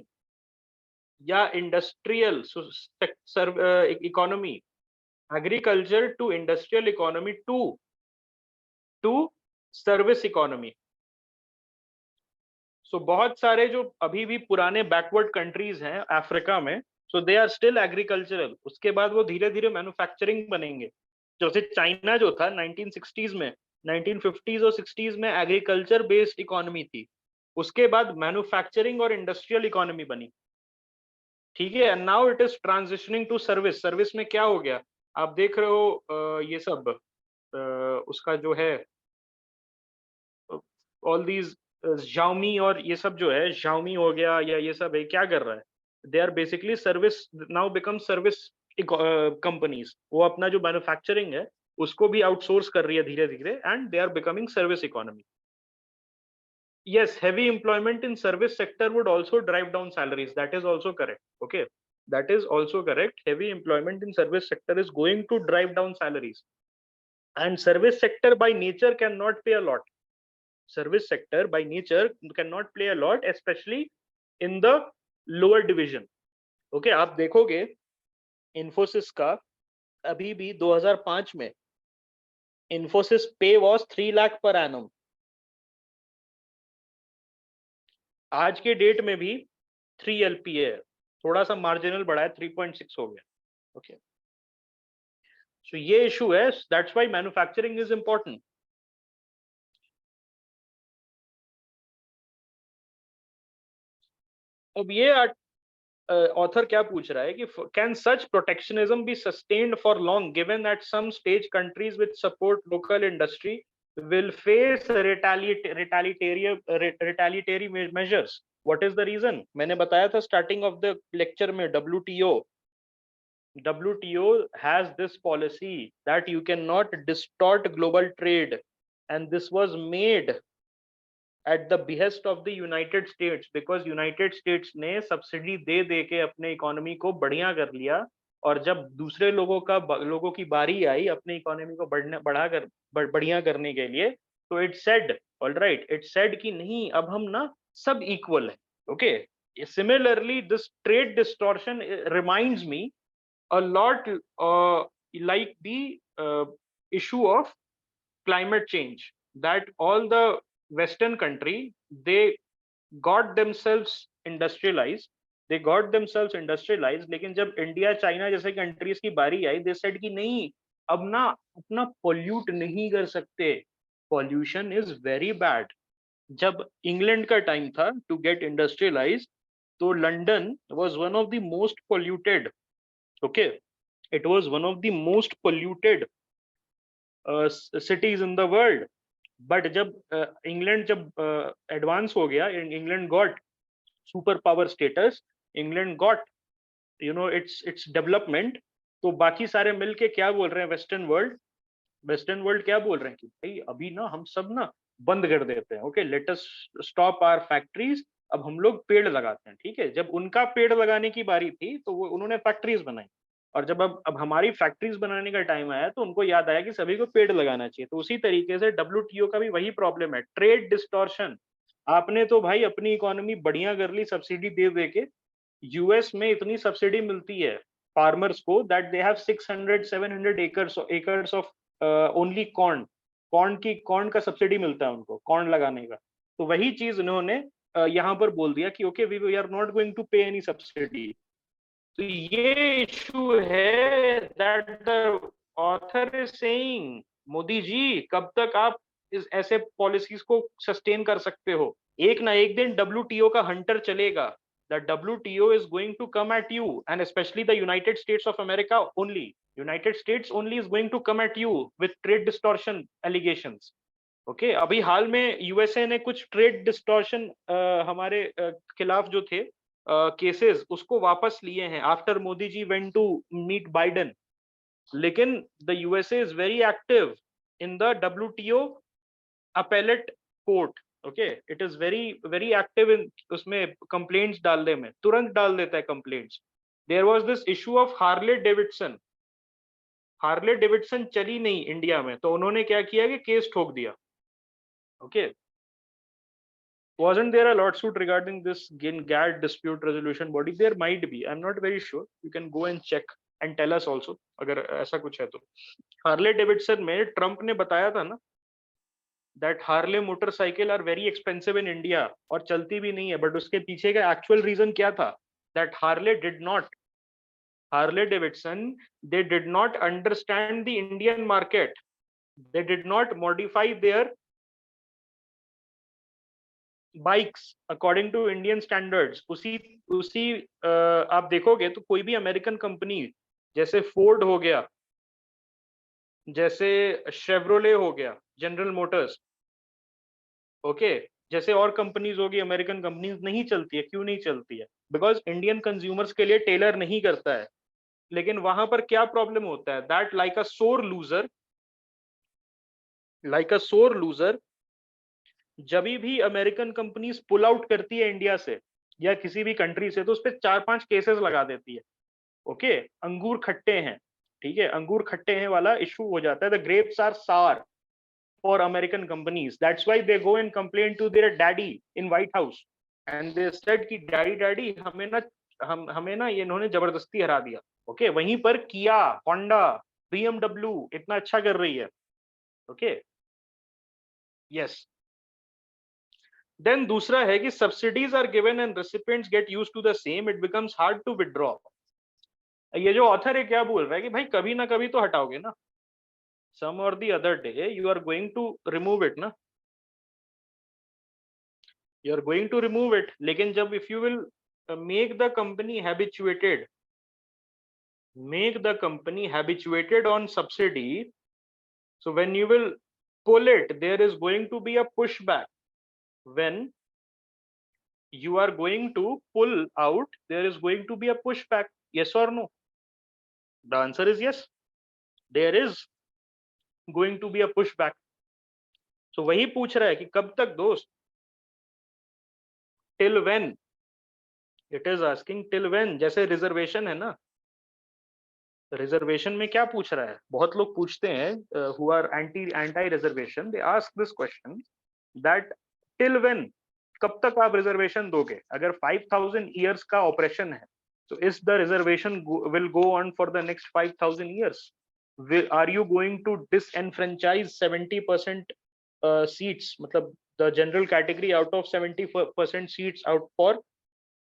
S1: या industrial economy, agriculture to industrial economy to service economy. So बहुत सारे जो अभी भी पुराने बैकवर्ड कंट्रीज हैं अफ्रीका में, सो दे आर स्टिल एग्रीकल्चरल, उसके बाद वो धीरे धीरे मैन्युफैक्चरिंग बनेंगे। जैसे चाइना जो था 1960s में, 1950s और 60s में एग्रीकल्चर बेस्ड इकोनॉमी थी, उसके बाद मैन्युफैक्चरिंग और इंडस्ट्रियल इकोनॉमी बनी, ठीक है। And now it is transitioning to service. Service में क्या हो गया, आप देख रहे हो ये सब उसका जो है ऑल दीज Xiaomi और ये सब जो है, Xiaomi हो गया या ये सब है, क्या कर रहा है, they are basically service, now become service companies. वो अपना जो मैन्युफैक्चरिंग है उसको भी आउटसोर्स कर रही है धीरे धीरे, and they are becoming service economy. Yes, heavy employment in service sector would also drive down salaries. That is also correct. Okay, that is also correct. Heavy employment in service sector is going to drive down salaries, and service sector by nature cannot pay a lot. Service sector by nature cannot play a lot, especially in the lower division. Okay, आप देखोगे Infosys का अभी भी 2005 में Infosys पे was 3 lakh per annum. आज के date में भी 3 LPA है, थोड़ा सा मार्जिनल बढ़ा है, 3.6 हो गया। ओके, सो ये इशू है, that's why manufacturing is important. अब ये ऑथर क्या पूछ रहा है कि can such protectionism be sustained for long given that some stage countries which support local industry will face retaliatory measures. What is the reason? मैंने बताया था स्टार्टिंग ऑफ द लेक्चर में, WTO has this policy that you cannot distort global trade, and this was made at the behest of the United States, because United States ने subsidy दे दे के अपने economy को बढ़िया कर लिया, और जब दूसरे लोगों की बारी आई अपनी इकोनॉमी को बढ़िया करने के लिए, तो it said, alright, it said कि नहीं, अब हम ना सब इक्वल है। Okay, similarly this trade distortion reminds me a lot like the issue of climate change, that all the western country, they got themselves industrialized, लेकिन जब इंडिया चाइना जैसे कंट्रीज की बारी आई, दे सेड कि नहीं, अब ना अपना पोल्यूट नहीं कर सकते, पॉल्यूशन इज वेरी बैड। जब इंग्लैंड का टाइम था टू गेट इंडस्ट्रियलाइज, तो London was one of the most polluted, okay, it was one of the most polluted cities in the world. But जब इंग्लैंड जब advance हो गया, England got super power status, England got its development, तो बाकी सारे मिलके क्या बोल रहे हैं, वेस्टर्न वर्ल्ड क्या बोल रहे हैं कि भाई अभी ना हम सब ना बंद कर देते हैं, okay, let us stop our factories, अब हम लोग पेड़ लगाते हैं। ठीक है, जब उनका पेड़ लगाने की बारी थी तो वो उन्होंने फैक्ट्रीज बनाई, और जब अब हमारी फैक्ट्रीज बनाने का टाइम आया तो उनको याद आया कि सभी को पेड़ लगाना चाहिए। तो उसी तरीके से WTO का भी वही प्रॉब्लम है, ट्रेड डिस्टॉर्शन। आपने तो भाई अपनी इकोनॉमी बढ़िया कर ली सब्सिडी दे दे के, यूएस में इतनी सब्सिडी मिलती है फार्मर्स को that they have 600-700 acres of only corn का सब्सिडी मिलता है उनको, कॉर्न लगाने का। तो वही चीज उन्होंने यहाँ पर बोल दिया कि okay, we are not going to pay any subsidy. तो ये इशू है that the author is saying, Modi ji कब तक आप इस ऐसे पॉलिसीज को सस्टेन कर सकते हो, एक ना एक दिन WTO का हंटर चलेगा। The WTO is going to come at you, and especially the United States of America only. United States only is going to come at you with trade distortion allegations. Okay, अभी हाल में USA ने कुछ trade distortion हमारे खिलाफ जो थे cases, उसको वापस लिए हैं after Modi ji went to meet Biden. लेकिन the USA is very active in the WTO appellate court, okay, it is very very active in उसमें कंप्लेंट्स डालने में, तुरंत डाल देता है complaints. There was this issue of Harley Davidson चली नहीं इंडिया में, तो उन्होंने क्या किया कि केस ठोक दिया। Okay, wasn't there a lawsuit regarding this GATT dispute resolution body? There might be, I'm not very sure, you can go and check and tell us also अगर ऐसा कुछ है तो। हार्ले डेविडसन में ट्रम्प ने बताया था ना that Harley motorcycle are very expensive in India, और चलती भी नहीं है, बट उसके पीछे का एक्चुअल रीजन क्या था, that Harley Davidson, they did not understand the Indian market, they did not modify their bikes according to Indian standards, उसी उसी आप देखोगे तो कोई भी अमेरिकन कंपनी जैसे फोर्ड हो गया, जैसे शेवरोले हो गया, जनरल मोटर्स, ओके, जैसे और कंपनीज होगी अमेरिकन कंपनीज, नहीं चलती है। क्यों नहीं चलती है? बिकॉज इंडियन कंज्यूमर्स के लिए टेलर नहीं करता है। लेकिन वहां पर क्या प्रॉब्लम होता है, दैट लाइक अ सोर लूजर जब भी अमेरिकन कंपनीज पुल आउट करती है इंडिया से या किसी भी कंट्री से, तो उस पर 4-5 केसेस लगा देती है। ओके, अंगूर खट्टे हैं, ठीक है, अंगूर खट्टे हैं वाला इशू हो जाता है, the grapes are sour for American companies, that's why they go and complain to their daddy in White House and they said कि डैडी डैडी हमें ना ये इन्होंने जबरदस्ती हरा दिया। ओके, वहीं पर किया, होंडा, बीएमडब्ल्यू इतना अच्छा कर रही है। Okay, yes. देन दूसरा है कि subsidies are given and recipients get used to the same, it becomes hard to withdraw. ये जो ऑथर है क्या बोल रहा है कि भाई कभी ना कभी तो हटाओगे ना, सम और the other day you are going to remove it ना, you are going to remove it. लेकिन जब if you will make the company habituated, make the company habituated on subsidy, so when you will pull it, there is going to be a pushback. When you are going to pull out, there is going to be a pushback. Yes or no? The answer is yes, there is going to be a pushback. So वही पूछ रहा है कि कब तक दोस्त, till when, it is asking till when। जैसे reservation है ना, रिजर्वेशन में क्या पूछ रहा है, बहुत लोग पूछते हैं who are anti reservation, they ask this question that till when, कब तक आप रिजर्वेशन दोगे? अगर 5000 ईयर्स का ऑपरेशन है तो is the reservation will go on for the next 5000 years? Are you going to disenfranchise 70% seats, मतलब the general category out of 70% seats out for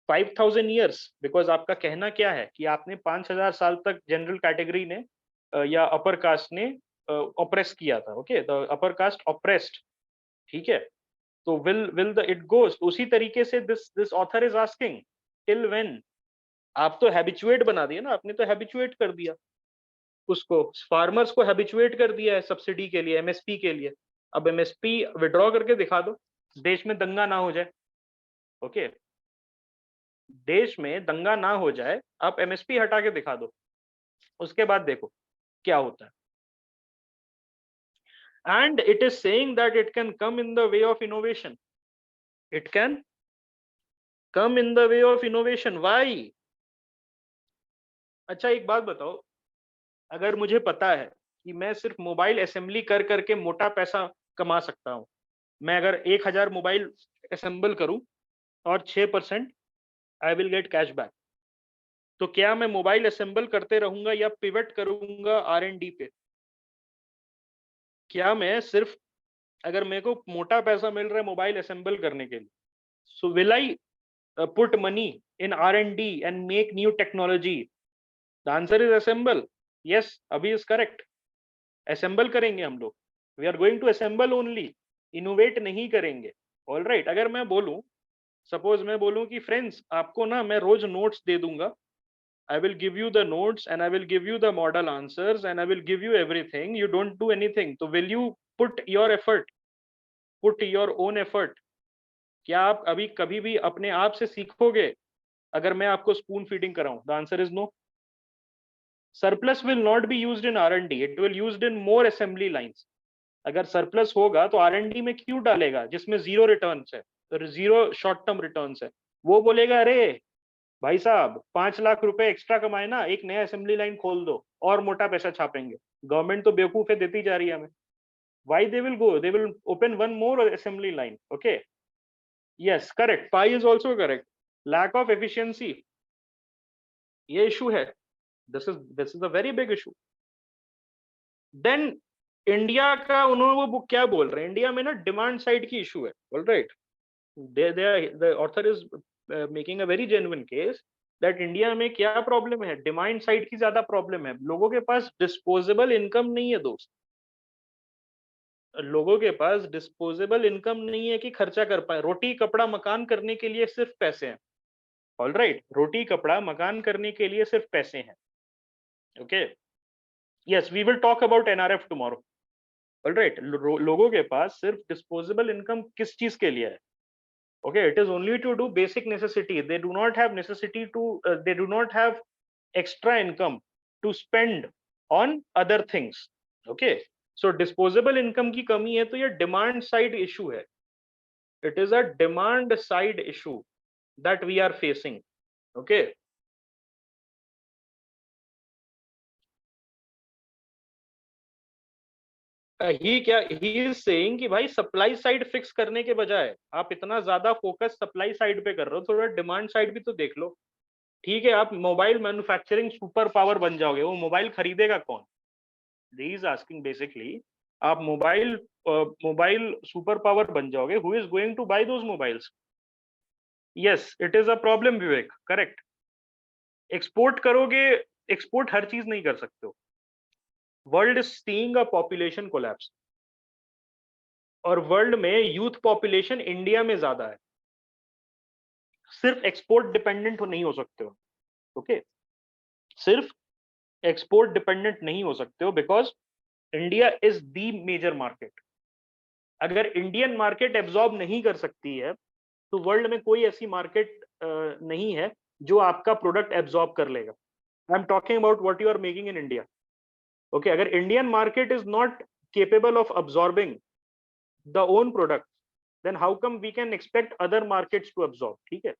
S1: 5000 years? Because आपका कहना क्या है कि आपने 5000 साल तक जनरल कैटेगरी ने या अपर कास्ट ने ऑप्रेस किया था। Okay, the upper caste oppressed, ठीक है। तो विल द इट गोज उसी तरीके से, this this author is asking till when. आप तो हैबिचुएट बना दिया ना, आपने तो हैबिचुएट कर दिया उसको, फार्मर्स को हैबिचुएट कर दिया है सब्सिडी के लिए, एमएसपी के लिए। अब एमएसपी विड्रॉ करके दिखा दो, देश में दंगा ना हो जाए। ओके, देश में दंगा ना हो जाए, आप एमएसपी हटा के दिखा दो, उसके बाद देखो क्या होता है। And it is saying that it can come in the way of innovation, it can come in the way of innovation. Why? अच्छा एक बात बताओ, अगर मुझे पता है कि मैं सिर्फ मोबाइल असेंबली कर करके मोटा पैसा कमा सकता हूं, मैं अगर 1000 मोबाइल असेंबल करूं और 6% आई विल गेट कैशबैक, तो क्या मैं मोबाइल असेंबल करते रहूंगा या पिवट करूंगा आर एंड डी पे? क्या मैं सिर्फ, अगर मेरे को मोटा पैसा मिल रहा है मोबाइल असेंबल करने के लिए, so will I put money in R and make new technology? The answer is assemble. Yes, अभी इज करेक्ट, असेंबल करेंगे हम लोग, we are going to assemble only, innovate नहीं करेंगे। ऑल राइट, अगर मैं बोलूं, सपोज मैं बोलूं कि फ्रेंड्स आपको ना मैं रोज नोट्स दे दूंगा, I will give you the notes and I will give you the model answers and I will give you everything. You don't do anything. So will you put your effort, put your own effort? क्या आप अभी कभी भी अपने आप से सीखोगे अगर मैं आपको स्पून फीडिंग कराऊं? The answer is no. Surplus will not be used in R and D, it will used in more assembly lines. अगर सरप्लस होगा तो आर एंड डी में क्यों डालेगा जिसमें जीरो रिटर्न्स है, जीरो शॉर्ट टर्म रिटर्न्स है? वो बोलेगा अरे भाई साहब 5 लाख रुपए एक्स्ट्रा कमाए ना, एक नया असेंबली लाइन खोल दो और मोटा पैसा छापेंगे, गवर्नमेंट तो बेवकूफ है, देती जा रही है हमें। Why they will go, they will open one more assembly line। Okay, yes, correct, pi is also correct। lack of efficiency, ये issue है, this is a very big issue। then India का उन्होंने वो क्या बोल रहे हैं, इंडिया में ना डिमांड साइड की इशू है। All right, the author is making a very genuine case that India में क्या प्रॉब्लम है, डिमांड साइड की ज्यादा प्रॉब्लम है, लोगों के पास डिस्पोजेबल इनकम नहीं है दोस्त। लोगों के पास डिस्पोजेबल इनकम नहीं है कि खर्चा कर पाए। रोटी कपड़ा मकान करने के लिए सिर्फ पैसे हैं। ऑल राइट, रोटी कपड़ा मकान करने के लिए सिर्फ पैसे हैं। Okay, yes, we will talk about NRF tomorrow. All right, लोगों के पास सिर्फ डिस्पोजेबल इनकम किस चीज के लिए है? Okay, it is only to do basic necessity. They do not have necessity to, they do not have extra income to spend on other things. Okay, so disposable income की कमी है, तो ये demand side issue है। It is a demand side issue that we are facing. Okay, he is saying कि भाई supply side fix करने के बजाय आप इतना ज्यादा फोकस सप्लाई साइड पे कर रहे हो, थोड़ा डिमांड साइड भी तो देख लो। ठीक है, आप मोबाइल मैन्युफैक्चरिंग सुपर पावर बन जाओगे, वो मोबाइल खरीदेगा कौन? ही इज आस्किंग बेसिकली, आप मोबाइल सुपर पावर बन जाओगे, who is going to buy those mobiles? Yes, it is a problem Vivek, correct. Export करोगे, एक्सपोर्ट हर चीज नहीं कर सकते हो। World is seeing a population collapse, और वर्ल्ड में यूथ पॉपुलेशन इंडिया में ज्यादा है। सिर्फ एक्सपोर्ट डिपेंडेंट नहीं हो सकते हो। ओके, सिर्फ एक्सपोर्ट डिपेंडेंट नहीं हो सकते हो, because India is the major market. अगर इंडियन मार्केट एब्जॉर्ब नहीं कर सकती है, तो वर्ल्ड में कोई ऐसी मार्केट नहीं है जो आपका प्रोडक्ट एब्जॉर्ब कर लेगा। I am talking about what you are making in India. Okay, अगर Indian market is not capable of absorbing the own product, then how come we can expect other markets to absorb? ठीक है,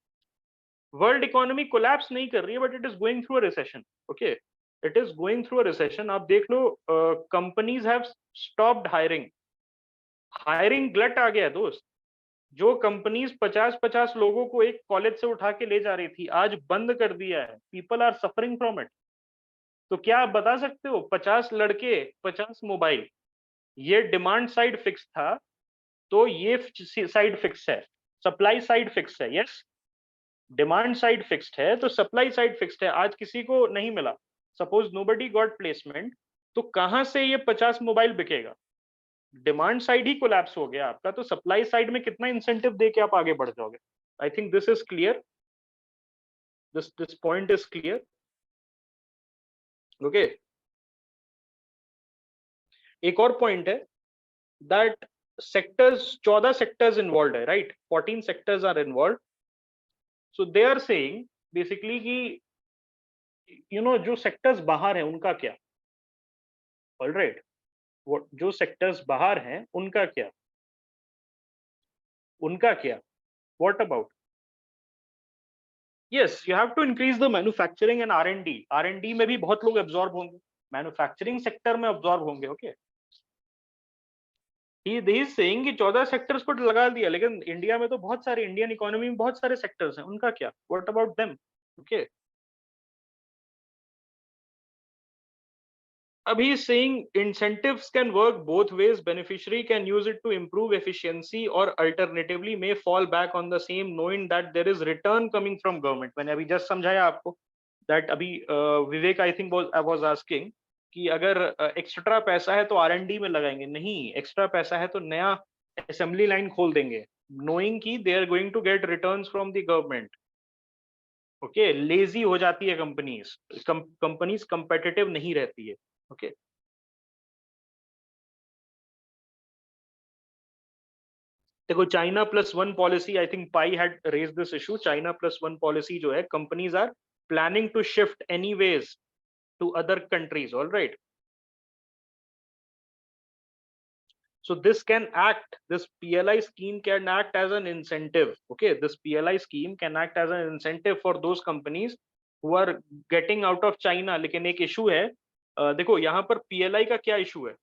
S1: world economy collapse नहीं कर रही है, but it is going through a recession. Okay, it is going through a recession. आप देख लो, companies have stopped hiring. Hiring glut आ गया है दोस्त। जो कंपनीज 50-50 लोगों को एक कॉलेज से उठा के ले जा रही थी, आज बंद कर दिया है। People are suffering from it. तो क्या आप बता सकते हो 50 लड़के 50 मोबाइल, ये डिमांड साइड फिक्स था, तो ये साइड फिक्स है, सप्लाई साइड फिक्स है। यस, डिमांड साइड फिक्स्ड है तो सप्लाई साइड फिक्स्ड है। आज किसी को नहीं मिला, सपोज नोबडी गॉट प्लेसमेंट, तो कहां से ये 50 मोबाइल बिकेगा? डिमांड साइड ही कोलैप्स हो गया आपका, तो सप्लाई साइड में कितना इंसेंटिव दे के आप आगे बढ़ जाओगे? I think this is clear, this point is clear. Okay, एक और पॉइंट है दैट सेक्टर्स, 14 सेक्टर्स इन्वॉल्व है, right? 14 sectors are involve. So they are saying basically कि जो सेक्टर्स बाहर है उनका क्या? ऑल राइट, जो सेक्टर्स बाहर हैं उनका क्या? उनका क्या? What about? Yes, you have to increase the manufacturing and R&D। R&D में भी बहुत लोग एब्जॉर्ब होंगे, मैन्युफैक्चरिंग सेक्टर में एब्जॉर्ब होंगे। ओके, ही इज सेइंग कि 14 सेक्टर्स को लगा दिया, लेकिन इंडिया में तो बहुत सारे, इंडियन इकोनॉमी में बहुत सारे सेक्टर्स हैं, उनका क्या? What about them? Okay, Abhi is saying incentives can work both ways. Beneficiary can use it to improve efficiency, or alternatively may fall back on the same, knowing that there is return coming from government. मैंने अभी just समझाया आपको that अभी विवेक I think was asking कि अगर extra पैसा है तो R&D में लगाएंगे। नहीं, एक्स्ट्रा पैसा है तो नया असेंबली लाइन खोल देंगे, knowing कि they are going to get returns from the government. Okay, lazy हो जाती है कंपनीज, कंपनीज कंपेटिटिव नहीं रहती है। ओके, देखो, China plus one policy, I think Pai had raise this issue. China plus one policy जो है, companies are planning to shift anyways to other countries. All right, so this PLI scheme can act as an incentive. Okay, this PLI scheme can act as an incentive for those companies who are getting out of China। लेकिन एक issue है, देखो यहाँ पर PLI का क्या issue है,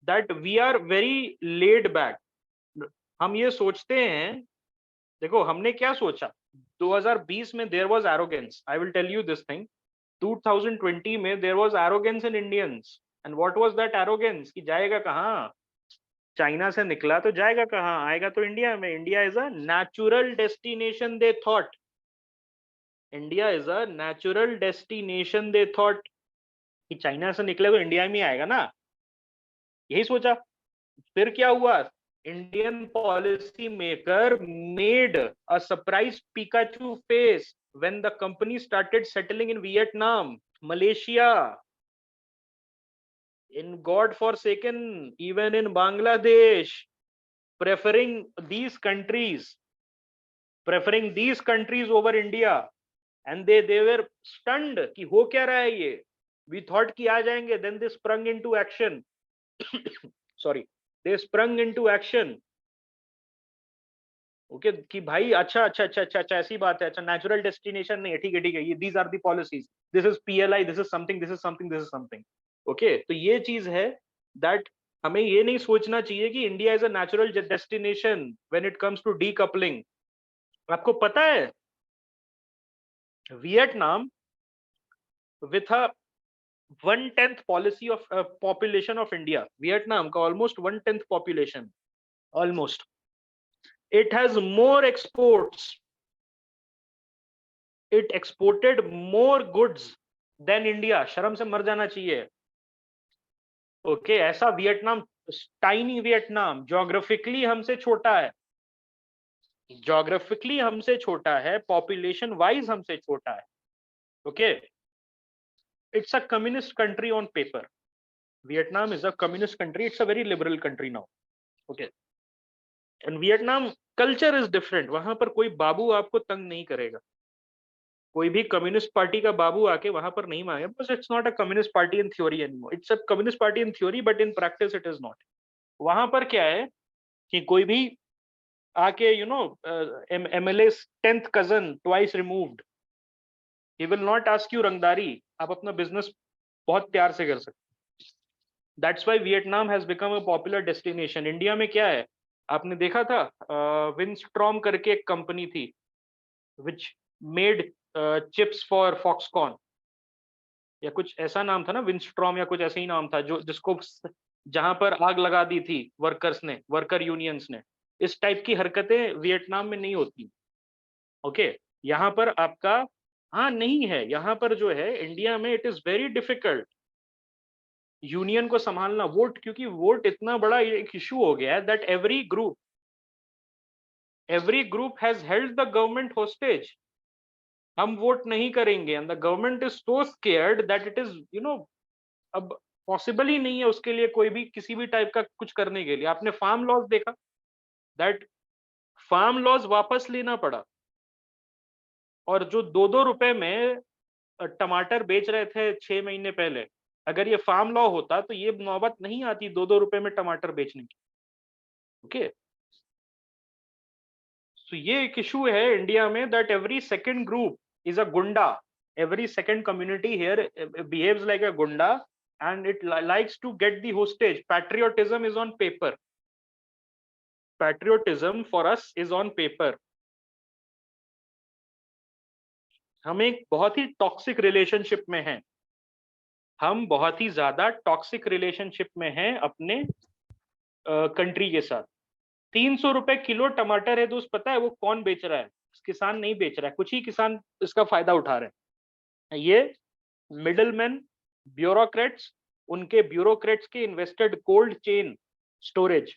S1: that we are very laid back। हम ये सोचते हैं, देखो हमने क्या सोचा 2020 में, there was arrogance. I will tell you this thing, 2020 में there was arrogance in Indians, and what was that arrogance? कि जाएगा कहाँ? चाइना से निकला तो जाएगा कहाँ? आएगा तो इंडिया में। India is a natural destination they thought. India is a natural destination they thought कि चाइना से निकले तो इंडिया में आएगा ना, यही सोचा। फिर क्या हुआ, Indian policy maker made a surprise Pikachu face when the company started settling in Vietnam, Malaysia, in god forsaken, even in Bangladesh, preferring these countries, preferring these countries over India. And they were stunned कि हो क्या रहा है ये, we thought कि आ जाएंगे, then they sprung into action. Sorry, they sprung into action. Okay कि भाई अच्छा अच्छा अच्छा अच्छा अच्छा ऐसी बात है, अच्छा नेचुरल डेस्टिनेशन नहीं है, ठीक है, ये these are the policies, this is PLI, this is something, this is something, this is something. Okay, तो ये चीज है दैट हमें ये नहीं सोचना चाहिए कि India is a natural destination when it comes to decoupling. आपको पता है Vietnam with a 1/10 policy of population of India, Vietnam का almost 1/10 population, almost, it has more exports, it exported more goods than India. शर्म से मर जाना चाहिए। Okay, ऐसा वियतनाम, टाइनी वियतनाम, ज्योग्राफिकली हमसे छोटा है, ज्योग्राफिकली हमसे छोटा है, पॉपुलेशन वाइज हमसे छोटा है। Okay, it's a communist country on paper, Vietnam is a communist country, it's a very liberal country now. Okay, and Vietnam culture is different, वहां पर कोई बाबू आपको तंग नहीं करेगा, कोई भी कम्युनिस्ट पार्टी का बाबू आके वहां पर नहीं मांगे, बस it's not a communist party in theory anymore, it's a communist party in theory but in practice it is not. वहां पर क्या है कि कोई भी आके MLA 10th cousin twice removed, he will not ask you रंगदारी, आप अपना बिजनेस बहुत प्यार से कर सकते। That's why Vietnam has become a popular destination. India में क्या है, आपने देखा था विंस्ट्रॉम करके एक कंपनी थी which made chips for Foxconn, या कुछ ऐसा नाम था ना, विंस्ट्रॉम या कुछ ऐसा ही नाम था, जो जिसको जहां पर आग लगा दी थी वर्कर्स ने, वर्कर यूनियंस ने। इस टाइप की हरकतें वियतनाम में नहीं होती। ओके, यहाँ पर आपका, हाँ नहीं है, यहाँ पर जो है इंडिया में it is very difficult union को संभालना, वोट, क्योंकि वोट इतना बड़ा एक इशू हो गया है that every group has held the government hostage. हम वोट नहीं करेंगे and the government is so scared that it is अब पॉसिबल ही नहीं है उसके लिए कोई भी किसी भी टाइप का कुछ करने के लिए। आपने फार्म लॉज देखा, दैट फार्म लॉज वापस लेना पड़ा, और जो 2-2 रुपए में टमाटर बेच रहे थे 6 महीने पहले, अगर ये फार्म लॉ होता तो ये नौबत नहीं आती 2-2 रुपए में टमाटर बेचने की। ओके, तो ये एक इशू है इंडिया में that every second group is a goonda, every second community here behaves like a goonda and it likes to get the hostage. Patriotism is on paper, patriotism for us is on paper। हम एक बहुत ही toxic relationship में हैं, हम बहुत ही ज्यादा toxic relationship में हैं अपने कंट्री के साथ। 300 रुपए किलो टमाटर है दोस्त, पता है वो कौन बेच रहा है? किसान नहीं बेच रहा है, कुछ ही किसान इसका फायदा उठा रहे हैं। ये मिडल मैन, ब्यूरोक्रेट्स, उनके ब्यूरोक्रेट्स के इन्वेस्टेड कोल्ड चेन स्टोरेज,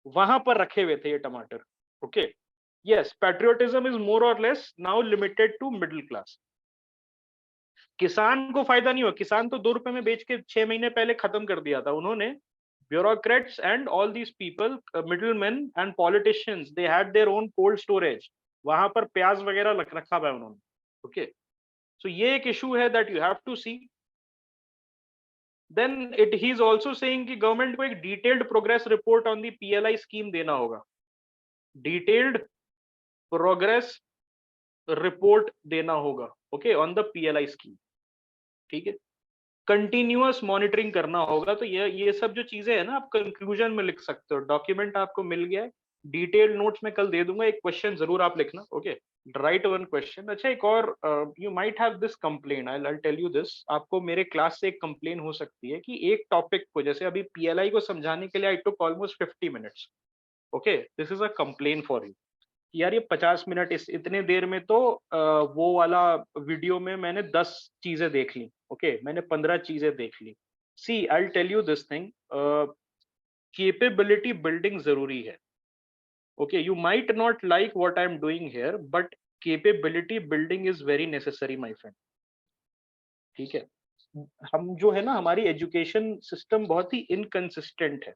S1: वहां पर रखे हुए थे ये टमाटर। Okay, yes, patriotism is more और less now limited to middle class. किसान को फायदा नहीं हुआ, किसान तो 2 रुपए में बेच के 6 महीने पहले खत्म कर दिया था उन्होंने। bureaucrats and all these people, middlemen and politicians, they had their own cold storage, वहां पर प्याज वगैरह रखा हुआ है उन्होंने। ओके, सो ये एक इशू है that you have to see. Then it he is also saying कि गवर्नमेंट को एक detailed progress report on the PLI scheme देना होगा, डिटेल्ड प्रोग्रेस रिपोर्ट देना होगा, okay, on the PLI scheme. ठीक है, कंटिन्यूअस मॉनिटरिंग करना होगा। तो ये सब जो चीजें है ना, आप कंक्लूजन में लिख सकते हो, डॉक्यूमेंट आपको मिल गया है, डिटेल्ड नोट्स में कल दे दूंगा, एक क्वेश्चन जरूर आप लिखना। Okay, right one question. अच्छा, एक और, you might have this complain, I tell you this, आपको मेरे क्लास से एक कंप्लेन हो सकती है कि एक टॉपिक को, जैसे अभी पीएलआई को समझाने के लिए I took almost 50 minutes. Okay, this is a complain for you, यार ये 50 मिनट, इस इतने देर में तो वो वाला वीडियो में मैंने 10 चीजें देख ली। ओके, मैंने 15 चीजें देख ली। See, I tell you this thing, capability building जरूरी है. Okay, you might not like what I'm doing here, but capability building is very necessary, my friend. ठीक है. हम जो है ना, हमारी एजुकेशन सिस्टम बहुत ही इनकंसिस्टेंट है.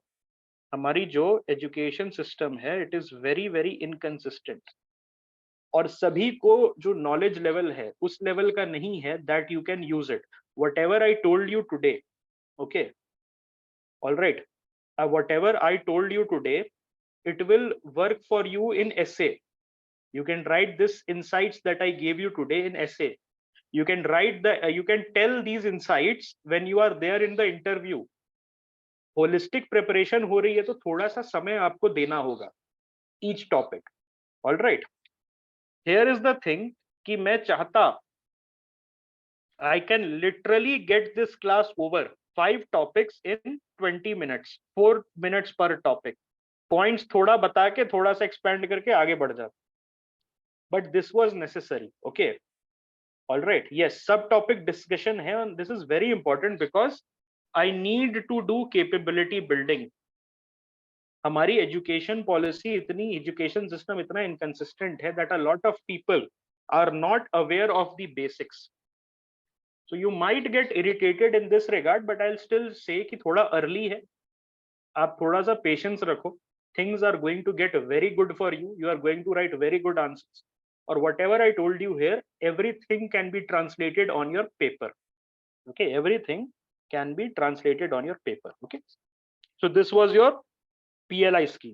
S1: हमारी जो एजुकेशन सिस्टम है, it is very very inconsistent. और सभी को जो नॉलेज लेवल है उस लेवल का नहीं है that you can use it. What ever I told you today, okay, all right, what ever I told you today, it will work for you in essay. You can write this insights that I gave you today in essay. You can write you can tell these insights when you are there in the interview. Holistic preparation हो रही है तो थोड़ा सा समय आपको देना होगा each topic. All right. Here is the thing कि मैं चाहता I can literally get this class over 5 topics in 20 minutes, 4 minutes per topic. Points थोड़ा बता के थोड़ा सा एक्सपेंड करके आगे बढ़ जाता. But this was necessary. Okay, all right. Yes, सब टॉपिक डिस्कशन है और this is very important because I need to do capability building. हमारी एजुकेशन पॉलिसी इतनी, एजुकेशन सिस्टम इतना इनकंसिस्टेंट है that a lot of people are not aware of the basics. So you might get irritated in this regard, but I will still say कि थोड़ा early है, आप थोड़ा सा पेशेंस रखो. Things are going to get very good for you. You are going to write very good answers. Or whatever I told you here, everything can be translated on your paper. Okay, everything can be translated on your paper. Okay, so this was your PLI scheme.